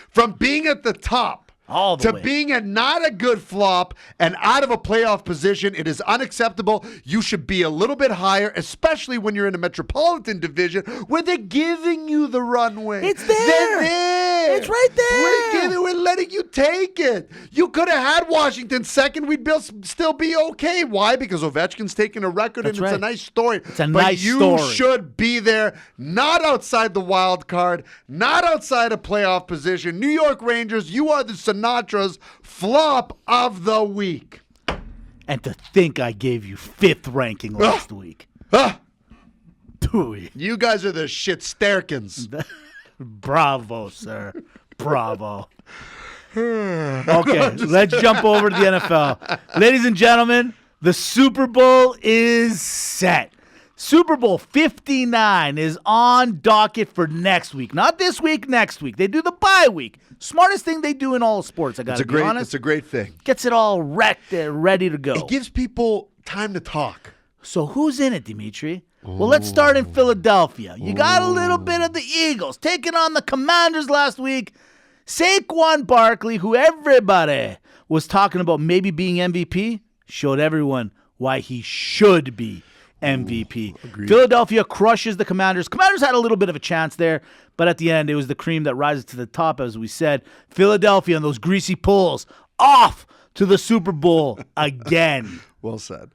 from being at the top all the way being not a good flop and out of a playoff position? It is unacceptable. You should be a little bit higher, especially when you're in a Metropolitan Division where they're giving you the runway. It's there. They're there. It's right there. We're letting you take it. You could have had Washington second. We'd still be okay. Why? Because Ovechkin's taking a record. That's and it's a nice story. It's a nice story. You should be there, not outside the wild card, not outside a playoff position. New York Rangers, you are the Sinatra's flop of the week. And to think I gave you 5th ranking last week. You guys are the shit sterkins. Bravo, sir. Bravo. Okay, let's jump over to the NFL. Ladies and gentlemen, the Super Bowl is set. Super Bowl 59 is on docket for next week. Not this week, next week. They do the bye week. Smartest thing they do in all of sports, I got to be honest. It's a great thing. Gets it all wrecked and ready to go. It gives people time to talk. So who's in it, Dimitri? Well, let's start in Philadelphia. You got a little bit of the Eagles taking on the Commanders last week. Saquon Barkley, who everybody was talking about maybe being MVP, showed everyone why he should be MVP. Philadelphia crushes the Commanders. Commanders had a little bit of a chance there, but at the end, it was the cream that rises to the top, as we said. Philadelphia and those greasy pulls off to the Super Bowl again. Well said.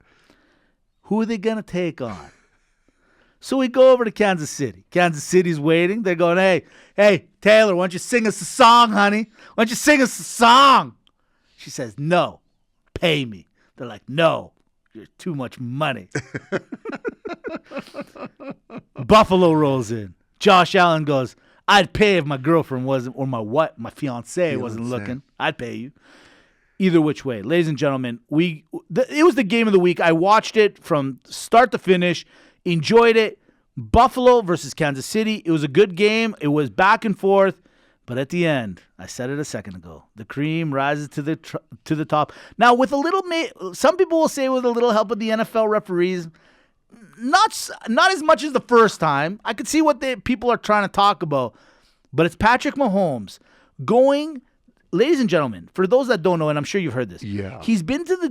Who are they going to take on? So we go over to Kansas City. Kansas City's waiting. They're going, hey, Taylor, why don't you sing us a song, honey? Why don't you sing us a song? She says, no, pay me. They're like, no, you're too much money. Buffalo rolls in. Josh Allen goes, I'd pay if my girlfriend wasn't, or my fiance wasn't looking. I'd pay you. Either which way. Ladies and gentlemen, it was the game of the week. I watched it from start to finish. Enjoyed it. Buffalo versus Kansas City. It was a good game. It was back and forth. But at the end, I said it a second ago, the cream rises to the top. Now, with a little, some people will say with a little help of the NFL referees, not as much as the first time. I could see what people are trying to talk about. But it's Patrick Mahomes going, ladies and gentlemen, for those that don't know, and I'm sure you've heard this, he's been to the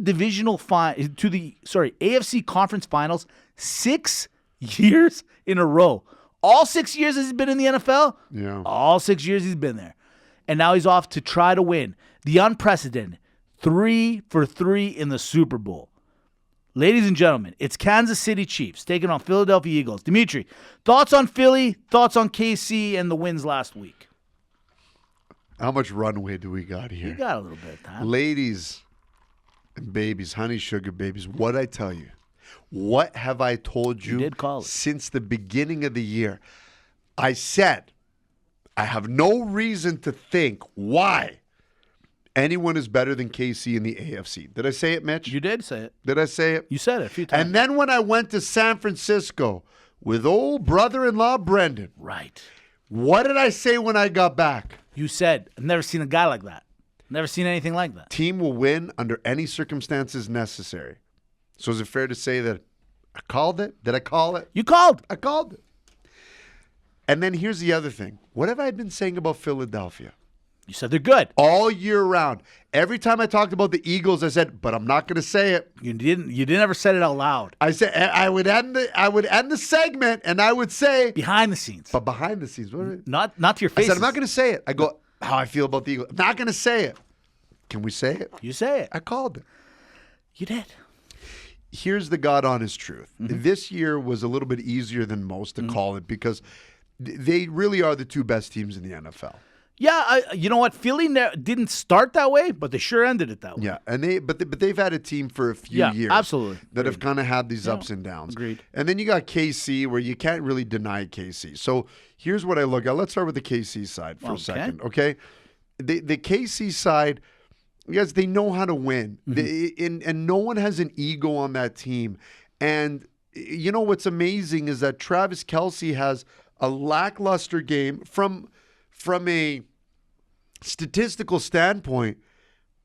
AFC Conference Finals 6 years in a row. All 6 years he's been in the NFL? Yeah. All 6 years he's been there. And now he's off to try to win the unprecedented 3 for 3 in the Super Bowl. Ladies and gentlemen, it's Kansas City Chiefs taking on Philadelphia Eagles. Dimitri, thoughts on Philly, thoughts on KC and the wins last week? How much runway do we got here? You got a little bit of time. Ladies and babies, honey sugar babies, what'd I tell you? What have I told you since the beginning of the year? I said, I have no reason to think why anyone is better than KC in the AFC. Did I say it, Mitch? You did say it. Did I say it? You said it a few times. And then when I went to San Francisco with old brother-in-law Brendan. Right. What did I say when I got back? You said, I've never seen a guy like that. Never seen anything like that. Team will win under any circumstances necessary. So is it fair to say that I called it? Did I call it? You called. I called it. And then here's the other thing. What have I been saying about Philadelphia? You said they're good. All year round. Every time I talked about the Eagles, I said, but I'm not going to say it. You didn't ever said it out loud. I said I would end the segment and I would say behind the scenes. But behind the scenes, what? Not to your face. I said I'm not going to say it. I go how I feel about the Eagles. I'm not going to say it. Can we say it? You say it. I called it. You did. Here's the God honest truth. Mm-hmm. This year was a little bit easier than most to call it because they really are the two best teams in the NFL. Yeah, you know what? Philly didn't start that way, but they sure ended it that way. Yeah, and they've had a team for a few years, absolutely, that have kind of had these ups and downs. Agreed. And then you got KC, where you can't really deny KC. So here's what I look at. Let's start with the KC side for a second, okay? The KC side, guys, they know how to win, and no one has an ego on that team. And you know what's amazing is that Travis Kelce has a lackluster game from a statistical standpoint,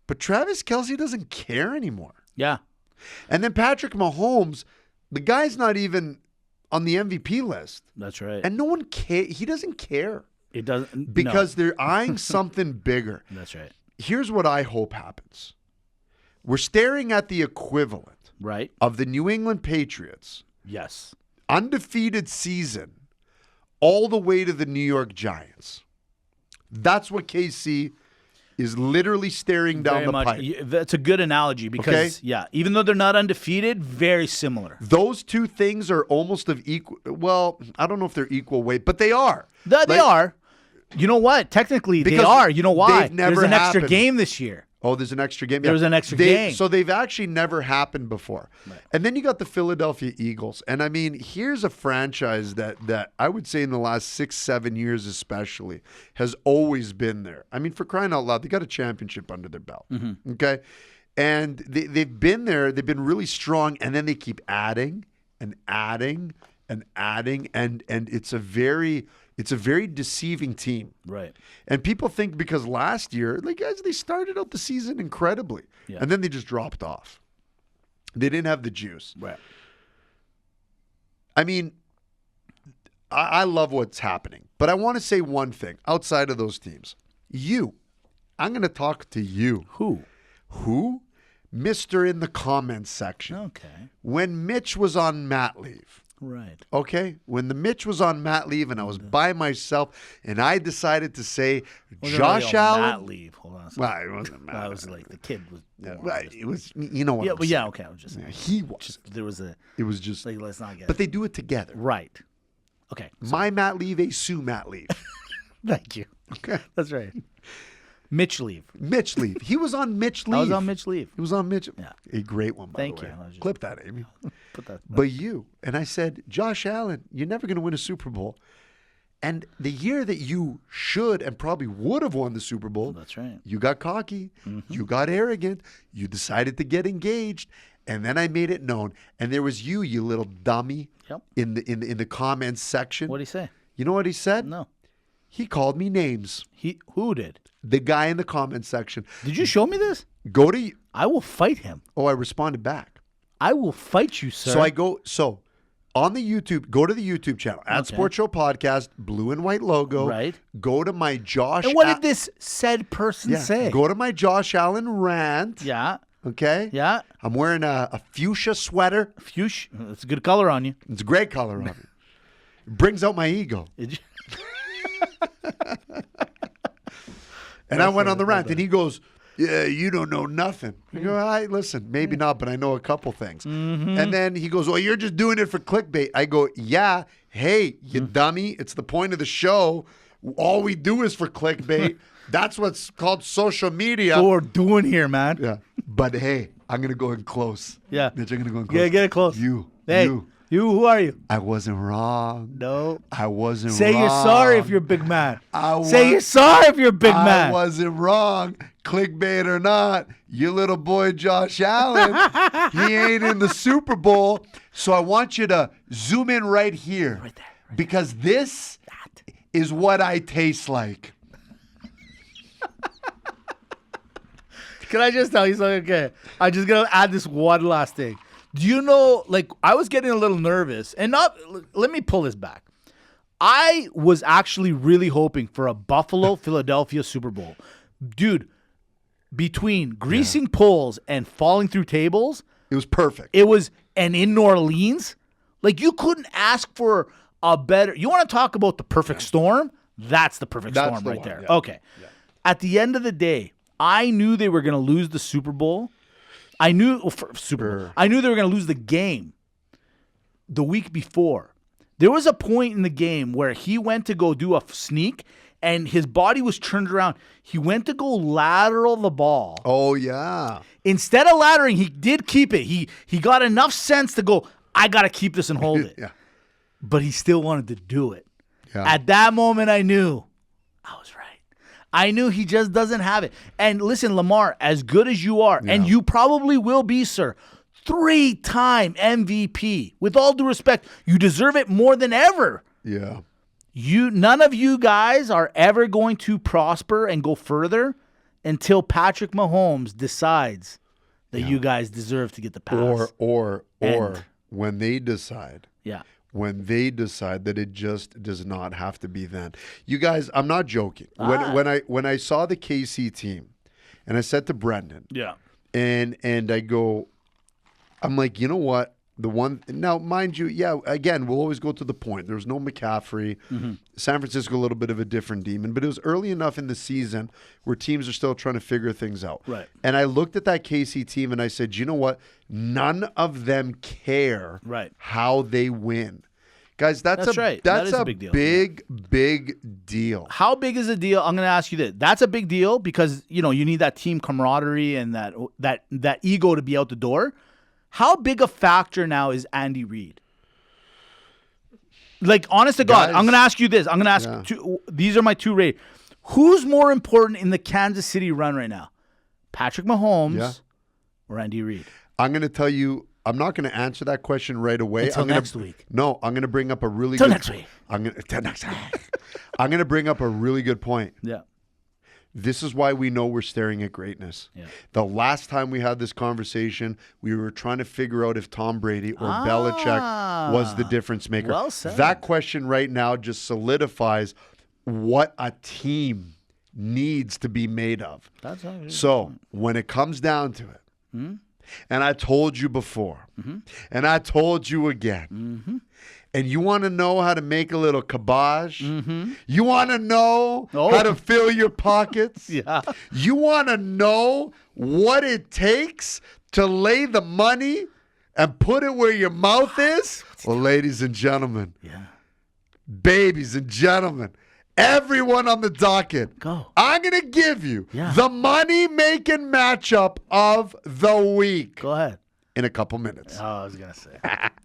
but Travis Kelce doesn't care anymore. Yeah. And then Patrick Mahomes, the guy's not even on the MVP list. That's right. And no one cares. He doesn't care. It doesn't. Because they're eyeing something bigger. That's right. Here's what I hope happens. We're staring at the equivalent of the New England Patriots. Yes. Undefeated season all the way to the New York Giants. That's what KC is literally staring down the pipe. That's a good analogy because, even though they're not undefeated, very similar. Those two things are almost of equal. Well, I don't know if they're equal weight, but they are. They are. You know what? Technically, they are. You know why? There's an extra game this year. Oh, there's an extra game? There was an extra game. So they've actually never happened before. Right. And then you got the Philadelphia Eagles. And I mean, here's a franchise that I would say in the last 6-7 years especially has always been there. I mean, for crying out loud, they got a championship under their belt. Mm-hmm. Okay? And they've been there. They've been really strong. And then they keep adding and adding and adding. And it's a very deceiving team. Right. And people think because last year, guys, they started out the season incredibly. Yeah. And then they just dropped off. They didn't have the juice. Right. I mean, I love what's happening, but I want to say one thing outside of those teams. I'm going to talk to you. Who? Mr. in the comments section. Okay. When Mitch was on mat leave. Right. Okay? When the Mitch was on mat leave and I was by myself and I decided to say Josh Allen. Mat leave. Hold on a second. Well, it wasn't mat That was like the kid was. it was, you know what? Yeah, but yeah, okay. I was just saying. He was. Just, there was a. It was just. Like, let's not get. But they do it together. Right. Okay. My mat leave, a Sue mat leave. Thank you. Okay. That's right. Mitch leave. Mitch leave. He was on Mitch leave. I was on Mitch leave. He was on Mitch. Yeah. A great one, by Thank the way. you. Clip that, Amy. Put that. But you. And I said, Josh Allen, you're never going to win a Super Bowl. And the year that you should and probably would have won the Super Bowl, That's right. you got cocky. You got arrogant. You decided to get engaged. And then I made it known. And there was you little dummy, Yep. in the comments section. What'd he say? You know what he said? No. He called me names. Who did? The guy in the comments section. Did you show me this? Go to. I will fight him. Oh, I responded back. I will fight you, sir. So on the YouTube, go to the YouTube channel at Sports Show Podcast, blue and white logo. Right. Go to my Josh. And what did this said person say? Go to my Josh Allen rant. Yeah. Okay. Yeah. I'm wearing a fuchsia sweater. Fuchsia. It's a good color on you. It's a great color on it. It brings out my ego. Did you? And I went on the rant, and he goes, "Yeah, you don't know nothing." I go, "All right, listen, maybe not, but I know a couple things." And then he goes, "Well, you're just doing it for clickbait." I go, "Yeah, hey, you dummy, it's the point of the show. All we do is for clickbait. That's what's called social media." What we're doing here, man. Yeah, but hey, I'm going to go in close. Yeah. Mitch, I'm going to go in close. Yeah, get it close. You, who are you? I wasn't wrong. No. I wasn't Say wrong. you're sorry if you're a big man. I Say you're sorry if you're a big man. I wasn't wrong. Clickbait or not, your little boy Josh Allen, he ain't in the Super Bowl. So I want you to zoom in right here. Right there. Because this is what I taste like. Can I just tell you something? Okay. I'm just going to add this one last thing. Do you know, like, I was getting a little nervous. And let me pull this back. I was actually really hoping for a Buffalo-Philadelphia Super Bowl. Dude, between greasing poles and falling through tables, It was perfect. and in New Orleans, like, you couldn't ask for a better. You want to talk about the perfect storm? That's the perfect That's storm the right one, there. yeah. Okay. Yeah. At the end of the day, I knew they were going to lose the Super Bowl. I knew I knew they were going to lose the game the week before. There was a point in the game where he went to go do a sneak, and his body was turned around. He went to go lateral the ball. Oh, yeah. Instead of laterering, he did keep it. He got enough sense to go, I got to keep this and hold it. Yeah. But he still wanted to do it. Yeah. At that moment, I knew I was right. I knew he just doesn't have it. And listen, Lamar, as good as you are, and you probably will be, sir, 3-time MVP. With all due respect, you deserve it more than ever. Yeah. None of you guys are ever going to prosper and go further until Patrick Mahomes decides that you guys deserve to get the pass. Or And- when they decide. Yeah. When they decide that it just does not have to be then. You guys, I'm not joking. When I saw the KC team, and I said to Brendan, Yeah. and I go, I'm like, you know what? The one now, mind you, again, we'll always go to the point. There was no McCaffrey. San Francisco, a little bit of a different demon, but it was early enough in the season where teams are still trying to figure things out. Right. And I looked at that KC team and I said, you know what? None of them care how they win. Guys, that's right. That's That is a a big deal. big deal. How big is a deal? I'm going to ask you this. That's a big deal because, you need that team camaraderie and that ego to be out the door. How big a factor now is Andy Reid? Like, honest to God, Guys, I'm going to ask you this. I'm going to ask these are my two ratings. Who's more important in the Kansas City run right now? Patrick Mahomes or Andy Reid? I'm going to tell you, I'm not going to answer that question right away. Until next week. No, I'm going to bring up a really Till good next week. I'm going to bring up a really good point. Yeah. This is why we know we're staring at greatness. Yeah. The last time we had this conversation, we were trying to figure out if Tom Brady or Belichick was the difference maker. Well said. That question right now just solidifies what a team needs to be made of. That's how it is. So when it comes down to it, and I told you before, and I told you again, and you want to know how to make a little kibosh? You want to know how to fill your pockets? Yeah. You want to know what it takes to lay the money and put it where your mouth is? Well, ladies and gentlemen, babies and gentlemen, everyone on the docket, Go. I'm going to give you the money-making matchup of the week. Go ahead. In a couple minutes. Oh, I was going to say.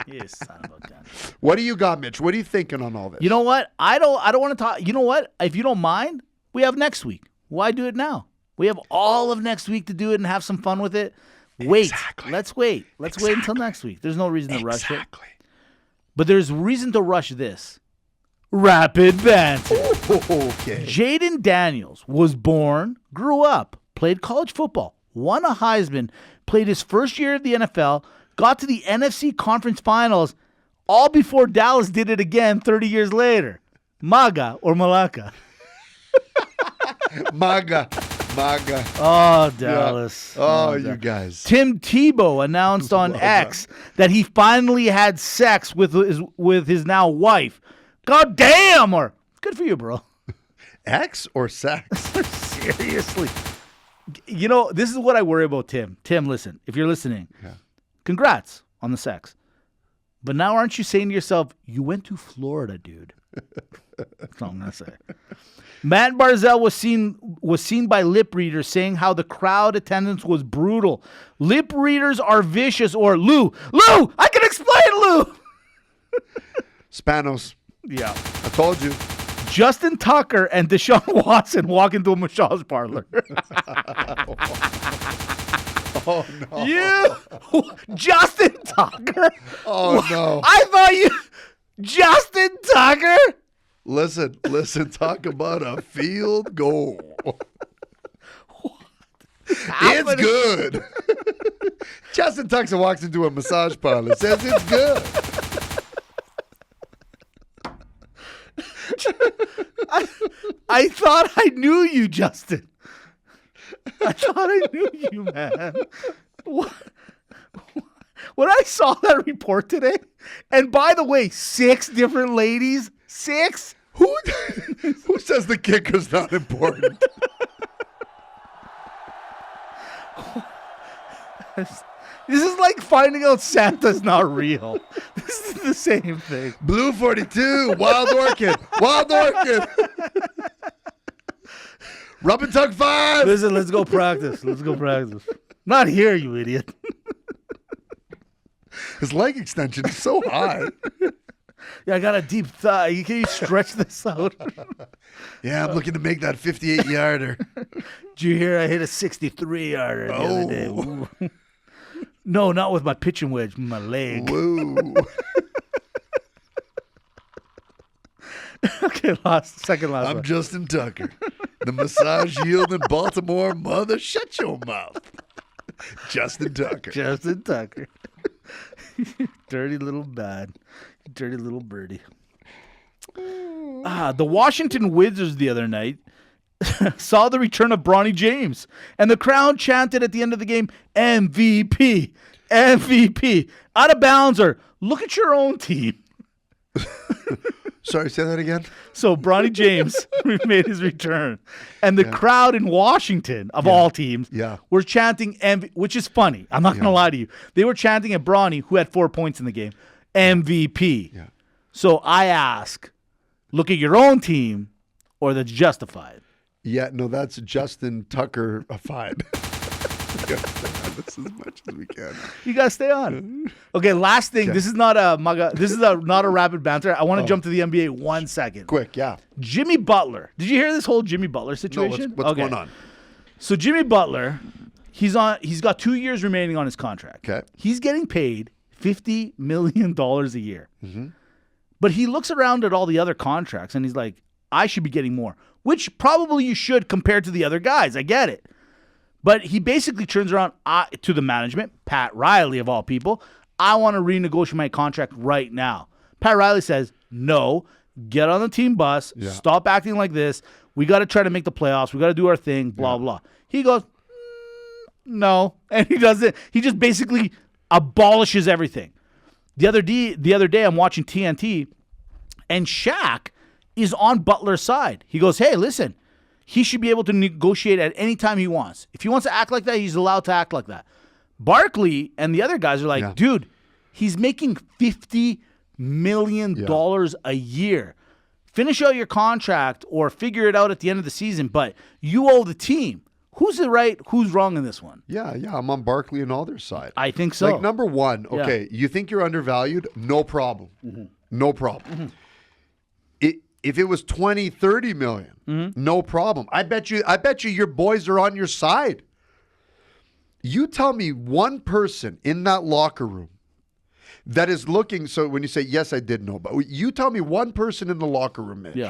You son of a gun. What do you got, Mitch? What are you thinking on all this? You know what? I don't want to talk. You know what? If you don't mind, we have next week. Why do it now? We have all of next week to do it and have some fun with it. Wait. Exactly. Let's wait. Let's wait until next week. There's no reason to rush it. Exactly. But there's reason to rush this. Rapid Banter. Okay. Jaden Daniels was born, grew up, played college football, won a Heisman, played his first year of the NFL, got to the NFC Conference Finals, all before Dallas did it again 30 years later. MAGA or MALAKA? MAGA. Oh, Dallas. Yeah. Oh, you guys. Tim Tebow announced on X that he finally had sex with his now wife. God damn! Or good for you, bro. X or sex? Seriously. You know, this is what I worry about Tim. Tim, listen. If you're listening, congrats on the sex. But now aren't you saying to yourself, you went to Florida, dude? That's all I'm going to say. Matt Barzell was seen by lip readers saying how the crowd attendance was brutal. Lip readers are vicious, or Lou, I can explain, Lou. Spanos. Yeah. I told you. Justin Tucker and Deshaun Watson walk into a massage parlor. Oh, no. You, Justin Tucker? Oh, no. I thought you, Justin Tucker? Listen, talk about a field goal. It's good. Justin Tucker walks into a massage parlor, says it's good. I thought I knew you, Justin. I thought I knew you, man. What? When I saw that report today, and by the way, 6 different ladies, 6? Who says the kicker's not important? This is like finding out Santa's not real. This is the same thing. Blue 42, Wild Orchid. Rub and Tug 5. Listen, let's go practice. Not here, you idiot. His leg extension is so high. Yeah, I got a deep thigh. Can you stretch this out? Yeah, I'm looking to make that 58-yarder. Did you hear I hit a 63-yarder the other day? Ooh. No, not with my pitching wedge, my leg. Woo. Okay, second last I'm one. Justin Tucker. The massage yielding Baltimore mother. Shut your mouth. Justin Tucker. Justin Tucker. Dirty little bad. Dirty little birdie. The Washington Wizards the other night saw the return of Bronny James, and the crowd chanted at the end of the game, MVP, MVP. Out of bounds, or look at your own team. Sorry, say that again? So Bronny James made his return, and the crowd in Washington, of all teams, were chanting MVP, which is funny. I'm not going to lie to you. They were chanting at Bronny, who had 4 points in the game, MVP. Yeah. So I ask, look at your own team, or that's justified. Yeah, no, that's Justin Tucker-ified. This as much as we can. You gotta stay on. Okay, last thing. Okay. This is not a MAGA. This is not a rapid banter. I want to jump to the NBA 1 second. Quick, yeah. Jimmy Butler. Did you hear this whole Jimmy Butler situation? No, what's going on? So Jimmy Butler, he's got 2 years remaining on his contract. Okay. He's getting paid $50 million a year. Mm-hmm. But he looks around at all the other contracts and he's like, I should be getting more, which probably you should compared to the other guys. I get it. But he basically turns around to the management, Pat Riley of all people. I want to renegotiate my contract right now. Pat Riley says, no, get on the team bus, stop acting like this. We got to try to make the playoffs. We got to do our thing, blah, blah. He goes, no, and he doesn't. He just basically abolishes everything. The other day, I'm watching TNT, and Shaq is on Butler's side. He goes, hey, listen, he should be able to negotiate at any time he wants. If he wants to act like that, he's allowed to act like that. Barkley and the other guys are like, dude, he's making $50 million a year. Finish out your contract or figure it out at the end of the season, but you owe the team. Who's the right, who's wrong in this one? Yeah, I'm on Barkley and all their side. I think so. Like, number one, okay, you think you're undervalued? No problem. Mm-hmm. No problem. Mm-hmm. If it was 20, 30 million, no problem. I bet you your boys are on your side. You tell me one person in that locker room that is looking, so when you say, yes, I did know, but you tell me one person in the locker room, Mitch,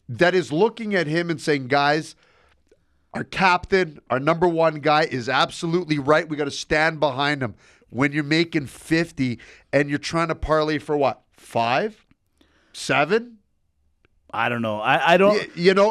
that is looking at him and saying, guys, our captain, our number one guy is absolutely right. We got to stand behind him. When you're making 50 and you're trying to parlay for what? 5? 7? I don't know. I don't.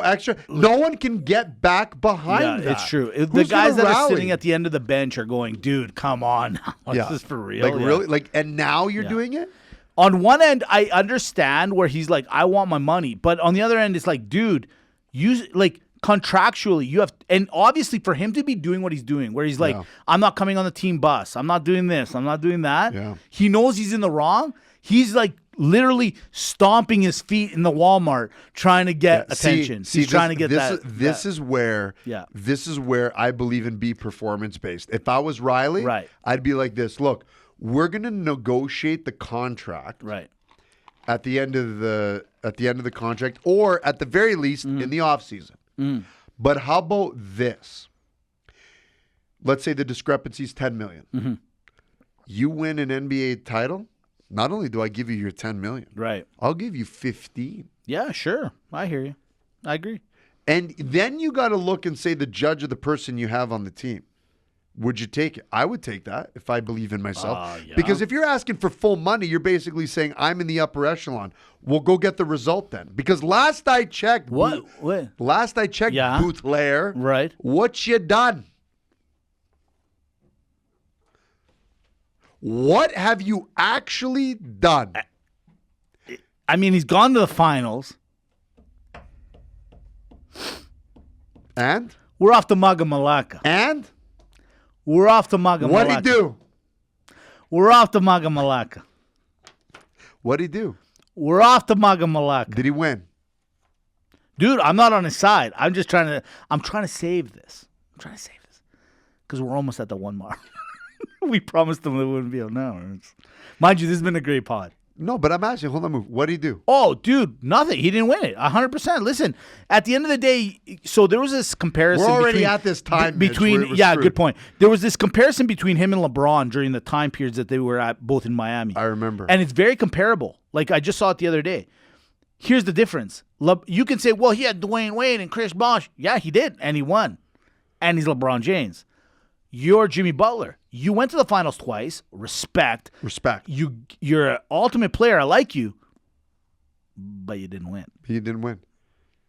Extra. No one can get back behind that. It's true. The guys that are sitting at the end of the bench are going, dude, come on. This is for real. Like, really? Like, and now you're doing it? On one end, I understand where he's like, I want my money. But on the other end, it's like, dude, contractually, you have, and obviously for him to be doing what he's doing, where he's like, I'm not coming on the team bus. I'm not doing this. I'm not doing that. Yeah. He knows he's in the wrong. He's like literally stomping his feet in the Walmart trying to get attention. He's trying to get that. This is where I believe in be performance based. If I was Riley, I'd be like this. Look, we're going to negotiate the contract at the end of the contract, or at the very least in the offseason. But how about this? Let's say the discrepancy is $10 million. You win an NBA title. Not only do I give you your $10 million, I'll give you 15. Yeah, sure. I hear you. I agree. And then you got to look and say the judge of the person you have on the team. Would you take it? I would take that if I believe in myself. Because if you're asking for full money, you're basically saying I'm in the upper echelon. We'll go get the result then. Because last I checked, Butler, what you done? What have you actually done? I mean, he's gone to the finals. And? We're off to MAGA MALAKA. And? We're off to MAGA MALAKA. What'd he do? We're off to MAGA MALAKA. What'd he do? We're off to MAGA MALAKA. Did he win? Dude, I'm not on his side. I'm trying to save this. Because we're almost at the 1 mark. We promised them it wouldn't be an hour. Mind you, this has been a great pod. No, but I'm asking, hold on, what did he do? Oh, dude, nothing. He didn't win it. 100%. Listen, at the end of the day, so there was this comparison. We're already at this time. Good point. There was this comparison between him and LeBron during the time periods that they were at both in Miami. I remember. And it's very comparable. Like, I just saw it the other day. Here's the difference. You can say, well, he had Dwayne Wade and Chris Bosh. Yeah, he did, and he won. And he's LeBron James. You're Jimmy Butler. You went to the finals twice. Respect. You're an ultimate player. I like you. But you didn't win. He didn't win.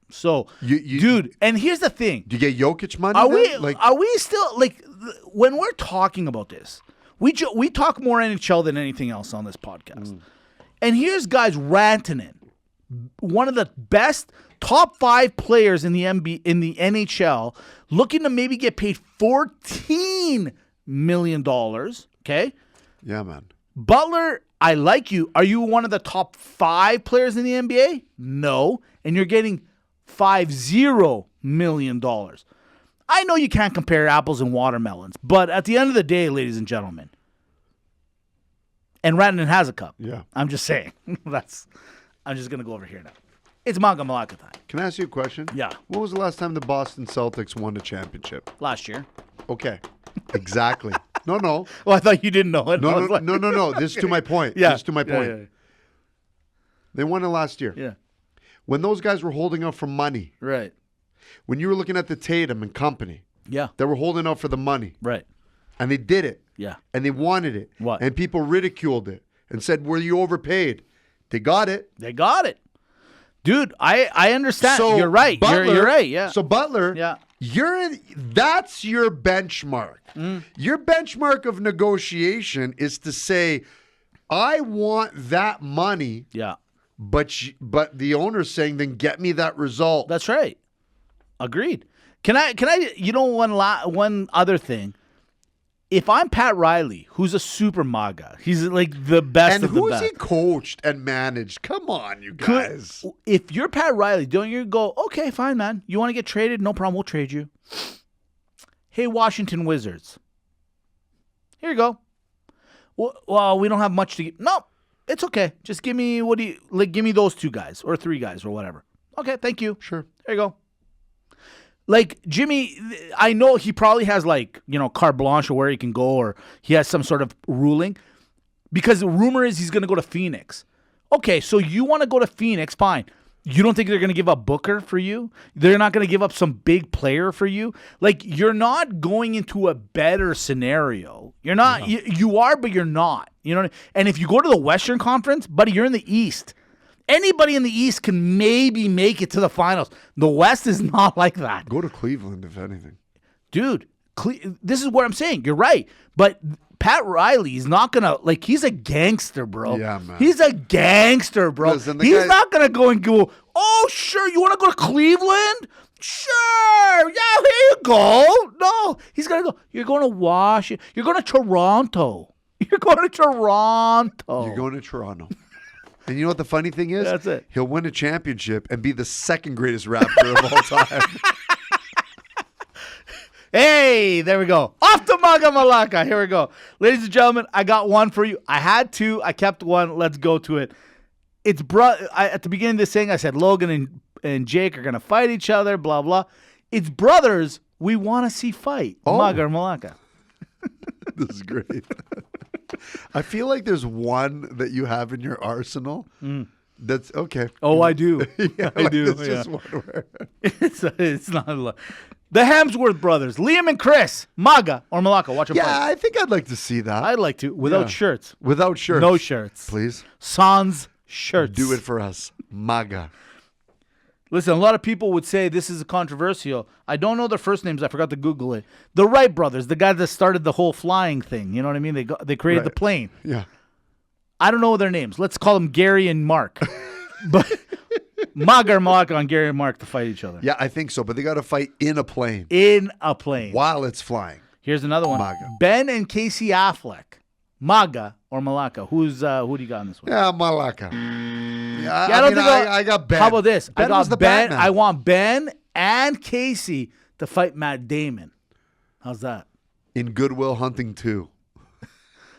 So, dude, and here's the thing. Do you get Jokic money? Are we still, like, when we're talking about this, we talk more NHL than anything else on this podcast. And here's guys, Rantanen, one of the best top 5 players in the NHL, looking to maybe get paid $14 million. Okay? Yeah, man. Butler, I like you. Are you one of the top 5 players in the NBA? No. And you're getting $50 million. I know you can't compare apples and watermelons, but at the end of the day, ladies and gentlemen, and Rantanen has a cup. Yeah. I'm just saying. I'm just going to go over here now. It's MAGA MALAKA time. Can I ask you a question? Yeah. When was the last time the Boston Celtics won a championship? Last year. Okay. Exactly. No. Well, I thought you didn't know it. No. This is to my point. Yeah. This is to my point. Yeah. They won it last year. Yeah. when those guys were holding out for money, Right. when you were looking at the Tatum and company, Yeah. they were holding out for the money, Right. and they did it, Yeah. and they wanted it, What? and people ridiculed it and said, "Were you overpaid?" They got it. They got it. Dude, I understand. So you're right. Butler, You're right. Yeah. So Butler, Yeah. That's your benchmark. Your benchmark of negotiation is to say, I want that money, Yeah. but the owner's saying, then get me that result. That's right. Agreed. Can I one other thing. If I'm Pat Riley, who's a super MAGA, he's like the best And of the who's best. he coached and managed? Come on, you guys. If you're Pat Riley, don't you go, okay, fine, man. You want to get traded? No problem. We'll trade you. Hey, Washington Wizards. Here you go. Well, we don't have much to give. No, it's okay. Just give me give me those 2 guys or 3 guys or whatever. Okay, thank you. Sure. There you go. Like, Jimmy, I know he probably has, carte blanche or where he can go, or he has some sort of ruling, because the rumor is he's going to go to Phoenix. Okay, so you want to go to Phoenix, fine. You don't think they're going to give up Booker for you? They're not going to give up some big player for you? Like, you're not going into a better scenario. You're not. No. You are, but you're not. You know what I mean? And if you go to the Western Conference, buddy, you're in the East. Anybody in the East can maybe make it to the finals. The West is not like that. Go to Cleveland, if anything. Dude, this is what I'm saying. You're right. But Pat Riley is not going to, he's a gangster, bro. Yeah, man. He's a gangster, bro. Listen, he's not going to go and go, oh, sure, you want to go to Cleveland? Sure. Yeah, here you go. No, he's going to go, you're going to Washington. You're going to Toronto. You're going to Toronto. You're going to Toronto. And you know what the funny thing is? That's it. He'll win a championship and be the second greatest Raptor of all time. Hey, there we go. Off to MAGA MALAKA. Here we go. Ladies and gentlemen, I got one for you. I had 2. I kept one. Let's go to it. It's at the beginning of this thing, I said Logan and Jake are going to fight each other, blah, blah. It's brothers we want to see fight. Oh. MAGA or MALAKA. This is great. I feel like there's one that you have in your arsenal that's okay. Oh, I do. Yeah, I do. It's just one where... it's not a lot. The Hemsworth brothers, Liam and Chris, MAGA or MALAKA. Watch them fight. Yeah, I think I'd like to see that. I'd like to. Without shirts. Without shirts. No shirts. Please. Sans shirts. Do it for us. MAGA. Listen, a lot of people would say this is controversial. I don't know their first names. I forgot to Google it. The Wright brothers, the guy that started the whole flying thing. You know what I mean? They created the plane. Yeah. I don't know their names. Let's call them Gary and Mark. But MAGA or MALAKA on Gary and Mark to fight each other. Yeah, I think so. But they got to fight in a plane. In a plane. While it's flying. Here's another one. MAGA. Ben and Casey Affleck. MAGA or MALAKA? Who do you got on this one? Yeah, MALAKA. Yeah, I got Ben. How about this? Ben I got was the Ben. Batman. I want Ben and Casey to fight Matt Damon. How's that? In Good Will Hunting 2.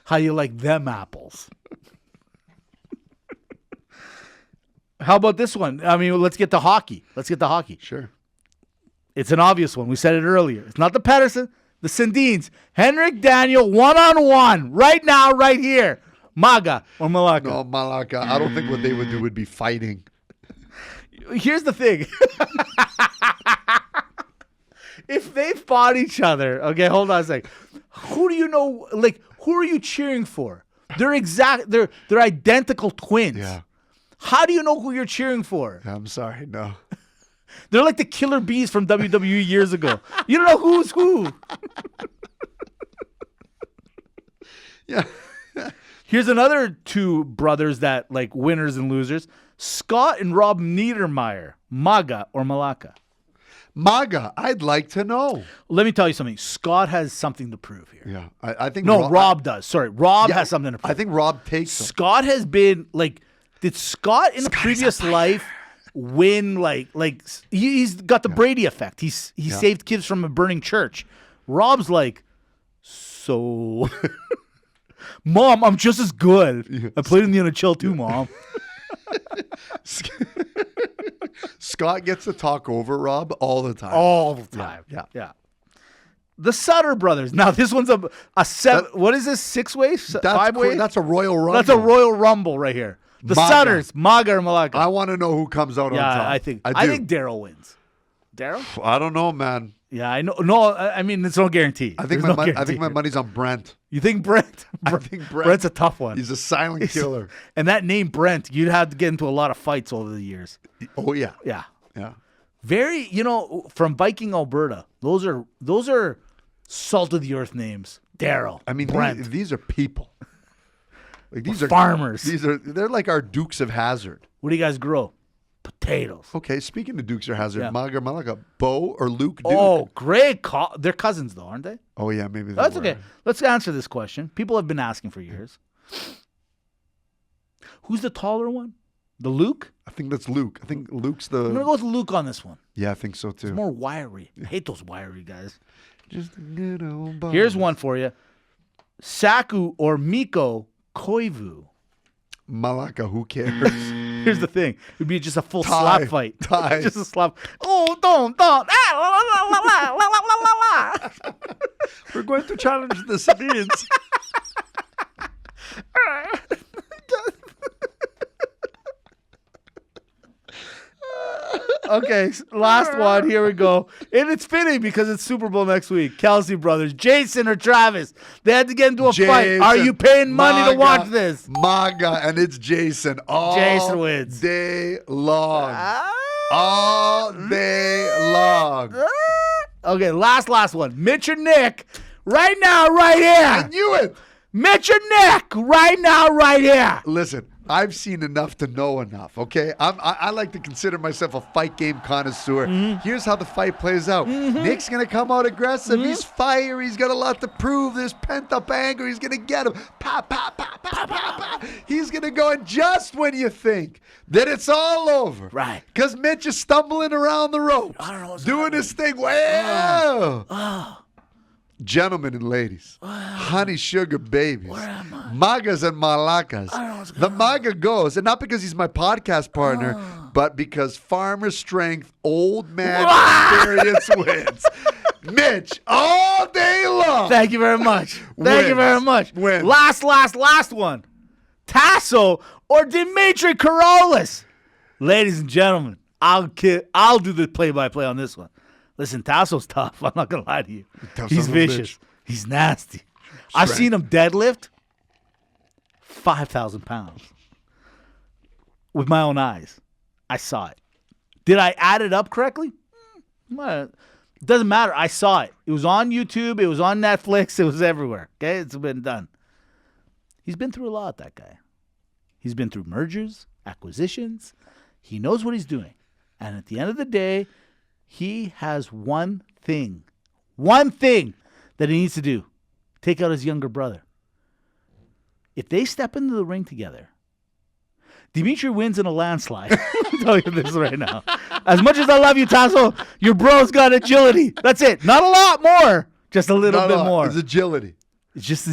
How you like them apples? How about this one? I mean, let's get to hockey. Sure. It's an obvious one. We said it earlier. It's not the Pettersen, the Sundins. Henrik Daniel, one-on-one, right now, right here. MAGA or MALAKA? No, MALAKA. I don't think what they would do would be fighting. Here's the thing. If they fought each other, okay, hold on a second. Who do you know, who are you cheering for? They're identical twins. Yeah. How do you know who you're cheering for? I'm sorry, no. They're like the Killer Bees from WWE years ago. You don't know who's who. Yeah. Here's another 2 brothers that winners and losers. Scott and Rob Niedermeyer, MAGA or MALAKA? MAGA, I'd like to know. Let me tell you something. Scott has something to prove here. Yeah, I think... No, Rob does. Sorry, Rob has something to prove. I think Rob takes him. Scott has been, did Scott in a previous life win, he's got the Brady effect. He saved kids from a burning church. Rob's so... Mom, I'm just as good. I played in the NHL too, Mom. Scott gets to talk over Rob all the time. All the time. Yeah. The Sutter brothers. Now, this one's a seven. What is this? 6-way? 5-way? That's a Royal Rumble. That's a Royal Rumble right here. The MAGA. Sutters, MAGA or MALAKA. I want to know who comes out on top. I think Daryl wins. Daryl? I don't know, man. Yeah, I know. No, I mean it's no guarantee. I think my money's on Brent. You think Brent? I think Brent. Brent's a tough one. He's a silent killer. And that name Brent, you'd have to get into a lot of fights over the years. Oh yeah. Yeah. Yeah. Very, from Viking, Alberta. Those are salt of the earth names. Daryl. I mean, Brent. these are people. Like these are farmers. They're like our Dukes of Hazzard. What do you guys grow? Potatoes. Okay, speaking of Dukes of Hazzard, Yeah. MAGA, MALAKA, Bo or Luke Duke? Oh, great call. They're cousins, though, aren't they? Oh yeah, maybe That's okay. Let's answer this question. People have been asking for years. Who's the taller one? The Luke? I think that's Luke. I think Luke's the. I'm going to go with Luke on this one. Yeah, I think so too. It's more wiry. I hate those wiry guys. Just a good old boy. Here's one for you. Saku or Miko Koivu. MALAKA, who cares? Here's the thing. It would be just a full Tie. slap fight. Tie. Just a slap. Oh, don't. We're going to challenge the civilians. Okay, last one. Here we go. And it's fitting because it's Super Bowl next week. Kelsey brothers, Jason or Travis, they had to get into a fight. Are you paying money to watch this? MAGA, and it's Jason. Jason wins. Day long. All day long. Okay, last one. Mitch or Nick, right now, right I here. knew it. Mitch or Nick, right now, right here. Listen, I've seen enough to know enough, okay? I like to consider myself a fight game connoisseur. Here's how the fight plays out. Nick's going to come out aggressive. He's fiery. He's got a lot to prove. There's pent-up anger. He's going to get him. Pop, pop, pop, pop, pop, pop. He's going to go in just when you think that it's all over. Right. Because Mitch is stumbling around the ropes. I don't know what's doing his thing. Wow. Gentlemen and ladies, honey sugar babies, MAGAs and MALAKAs. The MAGA goes, and not because he's my podcast partner, but because farmer strength, old man experience wins. Mitch, all day long. Thank you very much. Thank you very much. Wins. Last one. Tasso or Dimitri Karolis. Ladies and gentlemen, I'll do the play-by-play on this one. Listen, Tasso's tough. I'm not going to lie to you. He's vicious. He's nasty. I've seen him deadlift 5,000 pounds with my own eyes. I saw it. Did I add it up correctly? It doesn't matter. I saw it. It was on YouTube. It was on Netflix. It was everywhere. Okay? It's been done. He's been through a lot, that guy. He's been through mergers, acquisitions. He knows what he's doing. And at the end of the day, he has one thing that he needs to do. Take out his younger brother. If they step into the ring together, Dimitri wins in a landslide. I'm telling you this right now. As much as I love you, Tasso, your bro's got agility. That's it. Not a lot more. Just a little bit more. It's agility. It's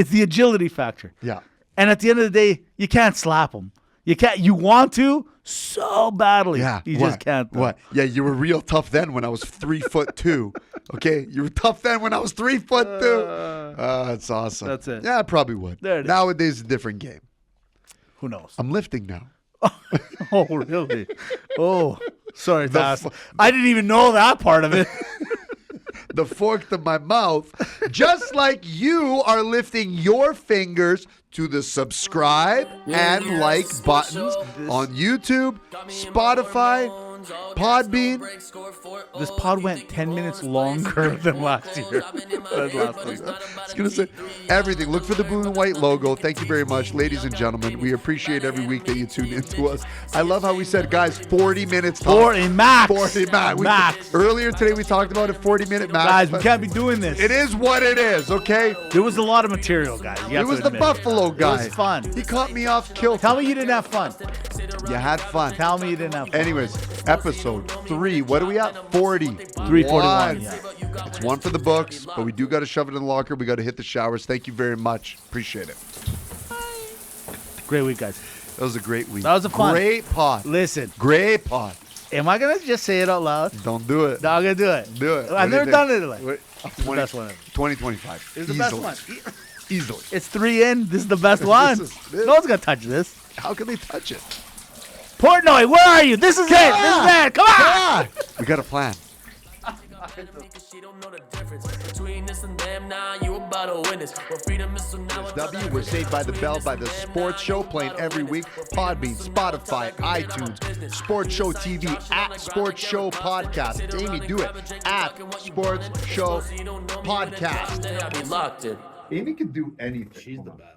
the agility factor. Yeah. And at the end of the day, you can't slap him. You can't. You want to so badly. Yeah. You just can't. Though. What? Yeah, you were real tough then when I was 3'2". Okay, you were tough then when I was 3'2". That's awesome. That's it. Yeah, I probably would. There it is. Nowadays, it's a different game. Who knows? I'm lifting now. Oh, really? Oh, sorry, Tass. I didn't even know that part of it. The fork to my mouth, just like you are lifting your fingers to the subscribe and like buttons on YouTube, Spotify, Podbean. This pod went 10 minutes longer than last year. That's last week. I was going to say everything. Look for the blue and white logo. Thank you very much, ladies and gentlemen. We appreciate every week that you tune into us. I love how we said, guys, 40 minutes. 40 max. 40 max. Max. Earlier today, we talked about a 40-minute max. Guys, we can't be doing this. It is what it is, okay? There was a lot of material, guys. It was the Buffalo guy. It was fun. He caught me off kilter. Tell me you didn't have fun. You had fun. Tell me you didn't have fun. Anyways, episode 3. What are we at? 40. 341. Yeah. It's one for the books, but we do got to shove it in the locker. We got to hit the showers. Thank you very much. Appreciate it. Great week, guys. That was a great week. That was a fun. Great pod. Listen. Great pod. Am I going to just say it out loud? Don't do it. No, I'm going to do it. Do it. I've never done it like. It's the best one ever. 2025. It's the best one. Easily. It's 3 in. This is the best one. This- No one's going to touch this. How can they touch it? Portnoy, where are you? This is it. This is it. Come on. We got a plan. W was Saved by the Bell by the Sports Show, playing every week. Podbean, Spotify, iTunes, Sports Show TV, at Sports Show Podcast. Amy, do it. At Sports Show Podcast. Amy Amy can do anything. She's the best.